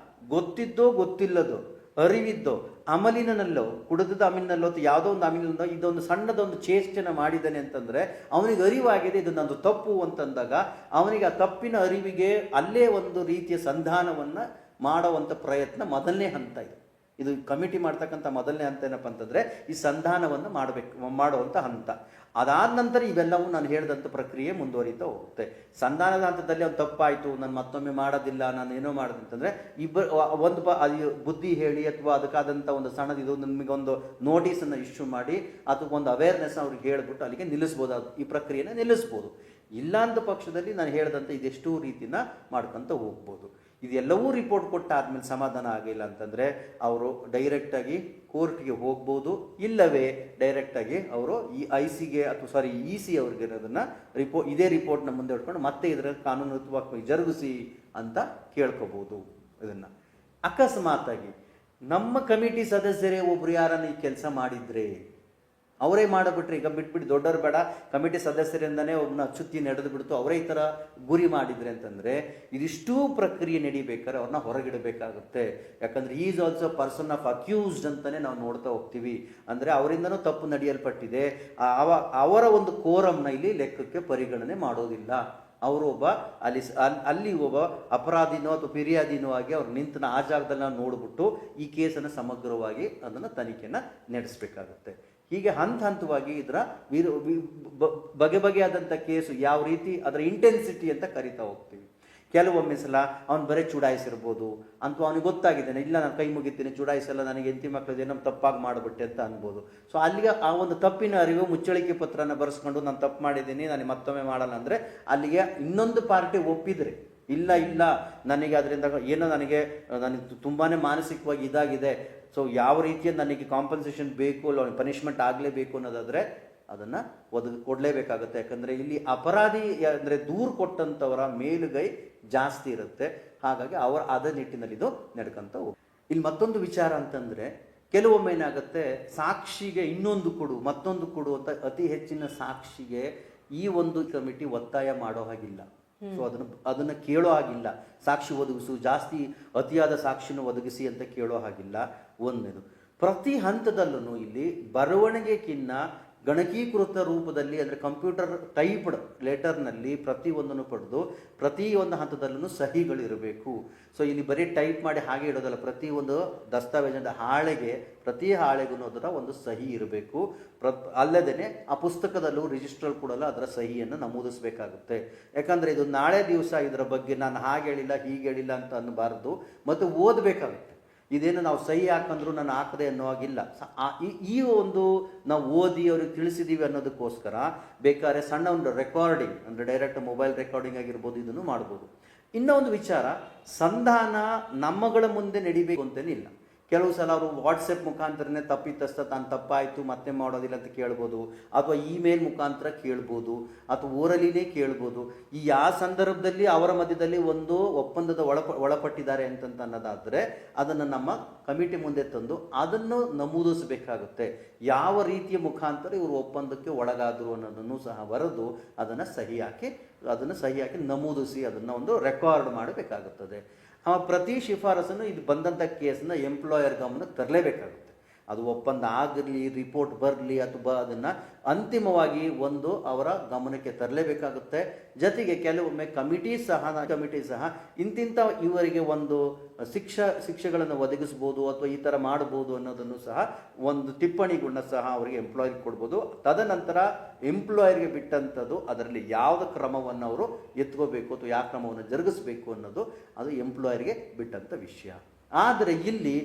ಗೊತ್ತಿದ್ದೋ ಗೊತ್ತಿಲ್ಲದೋ ಅರಿವಿದ್ದೋ ಅಮಲಿನಲ್ಲೋ ಕುಡಿದ ಅಮಿನಲ್ಲೋ ಯಾವುದೋ ಒಂದು ಅಮಿನಲ್ಲೋ ಇದೊಂದು ಸಣ್ಣದೊಂದು ಚೇಷ್ಟೆನ ಮಾಡಿದ್ದಾನೆ ಅಂತಂದ್ರೆ ಅವನಿಗೆ ಅರಿವಾಗಿದೆ ಇದು ನಂದು ತಪ್ಪು ಅಂತಂದಾಗ ಅವನಿಗೆ ಆ ತಪ್ಪಿನ ಅರಿವಿಗೆ ಅಲ್ಲೇ ಒಂದು ರೀತಿಯ ಸಂಧಾನವನ್ನ ಮಾಡುವಂತ ಪ್ರಯತ್ನ ಮೊದಲನೇ ಹಂತ ಇದೆ. ಇದು ಕಮಿಟಿ ಮಾಡ್ತಕ್ಕಂಥ ಮೊದಲನೇ ಹಂತ ಏನಪ್ಪ ಅಂತಂದ್ರೆ ಈ ಸಂಧಾನವನ್ನು ಮಾಡುವಂತ ಹಂತ. ಅದಾದ ನಂತರ ಇವೆಲ್ಲವೂ ನಾನು ಹೇಳಿದಂಥ ಪ್ರಕ್ರಿಯೆ ಮುಂದುವರಿತಾ ಹೋಗುತ್ತೆ. ಸಂಧಾನದ ಹಂತದಲ್ಲಿ ಒಂದು ತಪ್ಪಾಯಿತು, ನಾನು ಮತ್ತೊಮ್ಮೆ ಮಾಡೋದಿಲ್ಲ, ನಾನು ಏನೋ ಮಾಡೋದು ಅಂತಂದ್ರೆ ಒಂದು ಬುದ್ಧಿ ಹೇಳಿ ಅಥವಾ ಅದಕ್ಕಾದಂಥ ಒಂದು ಸಣ್ಣದಿದು ನಮಗೊಂದು ನೋಟಿಸನ್ನು ಇಶ್ಯೂ ಮಾಡಿ ಅಥವಾ ಒಂದು ಅವೇರ್ನೆಸ್ ಅವ್ರಿಗೆ ಹೇಳ್ಬಿಟ್ಟು ಅಲ್ಲಿಗೆ ನಿಲ್ಲಿಸ್ಬೋದು. ಅದು ಈ ಪ್ರಕ್ರಿಯೆನ ನಿಲ್ಲಿಸ್ಬೋದು. ಇಲ್ಲಾಂತ ಪಕ್ಷದಲ್ಲಿ ನಾನು ಹೇಳಿದಂಥ ಇದೆಷ್ಟೋ ರೀತಿನ ಮಾಡ್ಕೊಂತ ಹೋಗ್ಬೋದು. ಇದೆಲ್ಲವೂ ರಿಪೋರ್ಟ್ ಕೊಟ್ಟಾದ್ಮೇಲೆ ಸಮಾಧಾನ ಆಗಿಲ್ಲ ಅಂತಂದ್ರೆ ಅವರು ಡೈರೆಕ್ಟಾಗಿ ಕೋರ್ಟ್ಗೆ ಹೋಗ್ಬೋದು, ಇಲ್ಲವೇ ಡೈರೆಕ್ಟಾಗಿ ಅವರು ಈ IC-ಗೆ ಅಥವಾ EC ಅವ್ರಿಗೆ ಅದನ್ನ ಇದೇ ರಿಪೋರ್ಟ್ನ ಮುಂದೆ ಇಟ್ಕೊಂಡು ಮತ್ತೆ ಇದರ ಕಾನೂನುತ್ವವಾಗಿ ಜರುಗಿಸಿ ಅಂತ ಕೇಳ್ಕೋಬಹುದು. ಇದನ್ನ ಅಕಸ್ಮಾತ್ ಆಗಿ ನಮ್ಮ ಕಮಿಟಿ ಸದಸ್ಯರೇ ಒಬ್ರು ಯಾರನ್ನ ಈ ಕೆಲಸ ಮಾಡಿದ್ರೆ ಅವರೇ ಮಾಡಿಬಿಟ್ರೆ, ಈಗ ಬಿಟ್ಬಿಟ್ಟು ದೊಡ್ಡವರು ಬೇಡ ಕಮಿಟಿ ಸದಸ್ಯರಿಂದನೇ ಒಬ್ಬನ ಚುತ್ತಿ ನಡೆದು ಬಿಡ್ತು ಅವರೇ ಈ ಥರ ಗುರಿ ಮಾಡಿದ್ರೆ ಅಂತಂದರೆ ಇದಿಷ್ಟೂ ಪ್ರಕ್ರಿಯೆ ನಡಿಬೇಕಾದ್ರೆ ಅವ್ರನ್ನ ಹೊರಗಿಡಬೇಕಾಗುತ್ತೆ. ಯಾಕಂದರೆ is also person of accused ಅಂತಲೇ ನಾವು ನೋಡ್ತಾ ಹೋಗ್ತೀವಿ. ಅಂದರೆ ಅವರಿಂದನೂ ತಪ್ಪು ನಡೆಯಲ್ಪಟ್ಟಿದೆ, ಅವರ ಒಂದು ಕೋರಮ್ನ ಇಲ್ಲಿ ಲೆಕ್ಕಕ್ಕೆ ಪರಿಗಣನೆ ಮಾಡೋದಿಲ್ಲ. ಅವರು ಅಲ್ಲಿ ಒಬ್ಬ ಅಪರಾಧಿನೋ ಅಥವಾ ಫಿರ್ಯಾದಿನೋ ಆಗಿ ಅವ್ರು ನಿಂತ ಆ ಜಾಗದಲ್ಲಿ ನಾವು ನೋಡ್ಬಿಟ್ಟು ಈ ಕೇಸನ್ನು ಸಮಗ್ರವಾಗಿ ಅದನ್ನು ತನಿಖೆನ ನಡೆಸಬೇಕಾಗುತ್ತೆ. ಹೀಗೆ ಹಂತವಾಗಿ ಇದರ ಬಗೆ ಬಗೆಯಾದಂಥ ಕೇಸು ಯಾವ ರೀತಿ ಅದರ ಇಂಟೆನ್ಸಿಟಿ ಅಂತ ಕರಿತಾ ಹೋಗ್ತೀವಿ. ಕೆಲವೊಮ್ಮೆ ಸಲ ಅವ್ನು ಬರೀ ಚುಡಾಯಿಸಿರ್ಬೋದು, ಅಂತೂ ಅವ್ನಿಗೆ ಗೊತ್ತಾಗಿದ್ದೇನೆ, ಇಲ್ಲ ನಾನು ಕೈ ಮುಗಿತೀನಿ, ಚುಡಾಯಿಸಲ್ಲ, ನನಗೆ ಹೆಂಡತಿ ಮಕ್ಕಳಿದೆ, ನಮ್ಮ ತಪ್ಪಾಗಿ ಮಾಡಿಬಿಟ್ಟೆ ಅಂತ ಅನ್ಬೋದು. ಸೊ ಅಲ್ಲಿಗೆ ಆ ಒಂದು ತಪ್ಪಿನ ಅರಿವು ಮುಚ್ಚಳಿಕೆ ಪತ್ರನ ಬರೆಸ್ಕೊಂಡು ನಾನು ತಪ್ಪು ಮಾಡಿದ್ದೀನಿ, ನನಗೆ ಮತ್ತೊಮ್ಮೆ ಮಾಡಲ್ಲ ಅಂದರೆ ಅಲ್ಲಿಗೆ ಇನ್ನೊಂದು ಪಾರ್ಟಿ ಒಪ್ಪಿದ್ರೆ, ಇಲ್ಲ ಇಲ್ಲ ನನಗೆ ಅದರಿಂದ ಏನೋ ನನಗೆ ತುಂಬಾ ಮಾನಸಿಕವಾಗಿ ಇದಾಗಿದೆ, ಸೊ ಯಾವ ರೀತಿಯ ನನಗೆ ಕಾಂಪನ್ಸೇಷನ್ ಬೇಕು, ಇಲ್ಲ ಪನಿಷ್ಮೆಂಟ್ ಆಗಲೇಬೇಕು ಅನ್ನೋದಾದರೆ ಅದನ್ನು ಕೊಡಲೇಬೇಕಾಗುತ್ತೆ. ಯಾಕಂದರೆ ಇಲ್ಲಿ ಅಪರಾಧಿ ಅಂದರೆ ದೂರು ಕೊಟ್ಟಂಥವರ ಮೇಲುಗೈ ಜಾಸ್ತಿ ಇರುತ್ತೆ. ಹಾಗಾಗಿ ಅದೇ ನಿಟ್ಟಿನಲ್ಲಿ ಇದು ನಡ್ಕೊಂತ ಹೋಗುತ್ತೆ. ಇಲ್ಲಿ ಮತ್ತೊಂದು ವಿಚಾರ ಅಂತಂದರೆ, ಕೆಲವೊಮ್ಮೆ ಏನಾಗುತ್ತೆ, ಸಾಕ್ಷಿಗೆ ಇನ್ನೊಂದು ಕೊಡು ಮತ್ತೊಂದು ಕೊಡು ಅಂತ ಅತಿ ಹೆಚ್ಚಿನ ಸಾಕ್ಷಿಗೆ ಈ ಒಂದು ಕಮಿಟಿ ಒತ್ತಾಯ ಮಾಡೋ ಹಾಗಿಲ್ಲ. ಸೊ ಅದನ್ನು ಕೇಳೋ ಹಾಗಿಲ್ಲ. ಸಾಕ್ಷಿ ಒದಗಿಸು, ಜಾಸ್ತಿ ಅತಿಯಾದ ಸಾಕ್ಷಿನ ಒದಗಿಸಿ ಅಂತ ಕೇಳೋ ಹಾಗಿಲ್ಲ. ಒಂದೇದು, ಪ್ರತಿ ಹಂತದಲ್ಲೂ ಇಲ್ಲಿ ಬರವಣಿಗೆಗಿನ್ನ ಗಣಕೀಕೃತ ರೂಪದಲ್ಲಿ ಅಂದರೆ ಕಂಪ್ಯೂಟರ್ ಟೈಪ್ಡ್ ಲೆಟರ್ನಲ್ಲಿ ಪ್ರತಿಯೊಂದನ್ನು ಪಡೆದು ಪ್ರತಿಯೊಂದು ಹಂತದಲ್ಲೂ ಸಹಿಗಳಿರಬೇಕು. ಸೊ ಇಲ್ಲಿ ಬರೀ ಟೈಪ್ ಮಾಡಿ ಹಾಗೆ ಇಡೋದಲ್ಲ, ಪ್ರತಿಯೊಂದು ದಸ್ತಾವೇಜದ ಪ್ರತಿ ಹಾಳೆಗೂ ಅದರ ಒಂದು ಸಹಿ ಇರಬೇಕು. ಅಲ್ಲದೇ ಆ ಪುಸ್ತಕದಲ್ಲೂ ರಿಜಿಸ್ಟ್ರಲ್ ಕೂಡ ಅದರ ಸಹಿಯನ್ನು ನಮೂದಿಸಬೇಕಾಗುತ್ತೆ. ಯಾಕಂದರೆ ಇದು ನಾಳೆ ದಿವಸ ಇದರ ಬಗ್ಗೆ ನಾನು ಹಾಗೆ ಹೇಳಿಲ್ಲ ಹೀಗೆ ಹೇಳಿಲ್ಲ ಅಂತ ಅನ್ನಬಾರ್ದು, ಮತ್ತು ಓದಬೇಕಾಗುತ್ತೆ. ಇದೇನು ನಾವು ಸಹಿ ಹಾಕಂದ್ರು ನಾನು ಹಾಕದೆ ಅನ್ನೋ ಹಾಗಿಲ್ಲ. ಈ ಒಂದು ನಾವು ಓದಿ ಅವ್ರಿಗೆ ತಿಳಿಸಿದ್ದೀವಿ ಅನ್ನೋದಕ್ಕೋಸ್ಕರ ಬೇಕಾದ್ರೆ ಸಣ್ಣ ಒಂದು ರೆಕಾರ್ಡಿಂಗ್ ಅಂದರೆ ಡೈರೆಕ್ಟ್ ಮೊಬೈಲ್ ರೆಕಾರ್ಡಿಂಗ್ ಆಗಿರ್ಬೋದು, ಇದನ್ನು ಮಾಡ್ಬೋದು. ಇನ್ನೂ ಒಂದು ವಿಚಾರ, ಸಂಧಾನ ನಮ್ಮಗಳ ಮುಂದೆ ನಡಿಬೇಕು ಅಂತೇನಿಲ್ಲ. ಕೆಲವು ಸಲ ಅವರು ವಾಟ್ಸಪ್ ಮುಖಾಂತರನೇ ತಪ್ಪಿತಸ್ಥ ತಾನು ತಪ್ಪಾಯಿತು ಮತ್ತೆ ಮಾಡೋದಿಲ್ಲ ಅಂತ ಕೇಳ್ಬೋದು, ಅಥವಾ ಇಮೇಲ್ ಮುಖಾಂತರ ಕೇಳ್ಬೋದು, ಅಥವಾ ಓರಲಿನೇ ಕೇಳ್ಬೋದು. ಈ ಯಾವ ಸಂದರ್ಭದಲ್ಲಿ ಅವರ ಮಧ್ಯದಲ್ಲಿ ಒಂದು ಒಪ್ಪಂದದ ಒಳಪಟ್ಟಿದ್ದಾರೆ ಅಂತಂತ ಅನ್ನೋದಾದರೆ ಅದನ್ನು ನಮ್ಮ ಕಮಿಟಿ ಮುಂದೆ ತಂದು ಅದನ್ನು ನಮೂದಿಸಬೇಕಾಗುತ್ತೆ. ಯಾವ ರೀತಿಯ ಮುಖಾಂತರ ಇವರು ಒಪ್ಪಂದಕ್ಕೆ ಒಳಗಾದರು ಅನ್ನೋದನ್ನು ಸಹ ಬರೆದು ಅದನ್ನು ಸಹಿ ಹಾಕಿ ನಮೂದಿಸಿ ಅದನ್ನು ಒಂದು ರೆಕಾರ್ಡ್ ಮಾಡಬೇಕಾಗುತ್ತದೆ. ಪ್ರತಿ ಶಿಫಾರಸನ್ನು ಇದು ಬಂದಂಥ ಕೇಸನ್ನ ಎಂಪ್ಲಾಯರ್ ಗಮನಕ್ಕೆ ತರಲೇಬೇಕಾಗುತ್ತೆ. ಅದು ಒಪ್ಪಂದ ಆಗಲಿ, ರಿಪೋರ್ಟ್ ಬರಲಿ, ಅಥವಾ ಅದನ್ನು ಅಂತಿಮವಾಗಿ ಒಂದು ಅವರ ಗಮನಕ್ಕೆ ತರಲೇಬೇಕಾಗುತ್ತೆ. ಜೊತೆಗೆ ಕೆಲವೊಮ್ಮೆ ಕಮಿಟಿ ಸಹ ಇಂತಿಂಥ ಇವರಿಗೆ ಒಂದು ಶಿಕ್ಷೆಗಳನ್ನು ಒದಗಿಸ್ಬೋದು ಅಥವಾ ಈ ಥರ ಮಾಡ್ಬೋದು ಅನ್ನೋದನ್ನು ಸಹ ಒಂದು ಟಿಪ್ಪಣಿಗಳನ್ನ ಸಹ ಅವರಿಗೆ ಎಂಪ್ಲಾಯರ್ಗೆ ಕೊಡ್ಬೋದು. ತದನಂತರ ಎಂಪ್ಲಾಯರ್ಗೆ ಬಿಟ್ಟಂಥದ್ದು ಅದರಲ್ಲಿ ಯಾವುದೇ ಕ್ರಮವನ್ನು ಅವರು ಎತ್ಕೋಬೇಕು ಅಥವಾ ಯಾವ ಕ್ರಮವನ್ನು ಜರುಗಿಸ್ಬೇಕು ಅನ್ನೋದು ಅದು ಎಂಪ್ಲಾಯರ್ಗೆ ಬಿಟ್ಟಂಥ ವಿಷಯ. ಆದರೆ ಇಲ್ಲಿ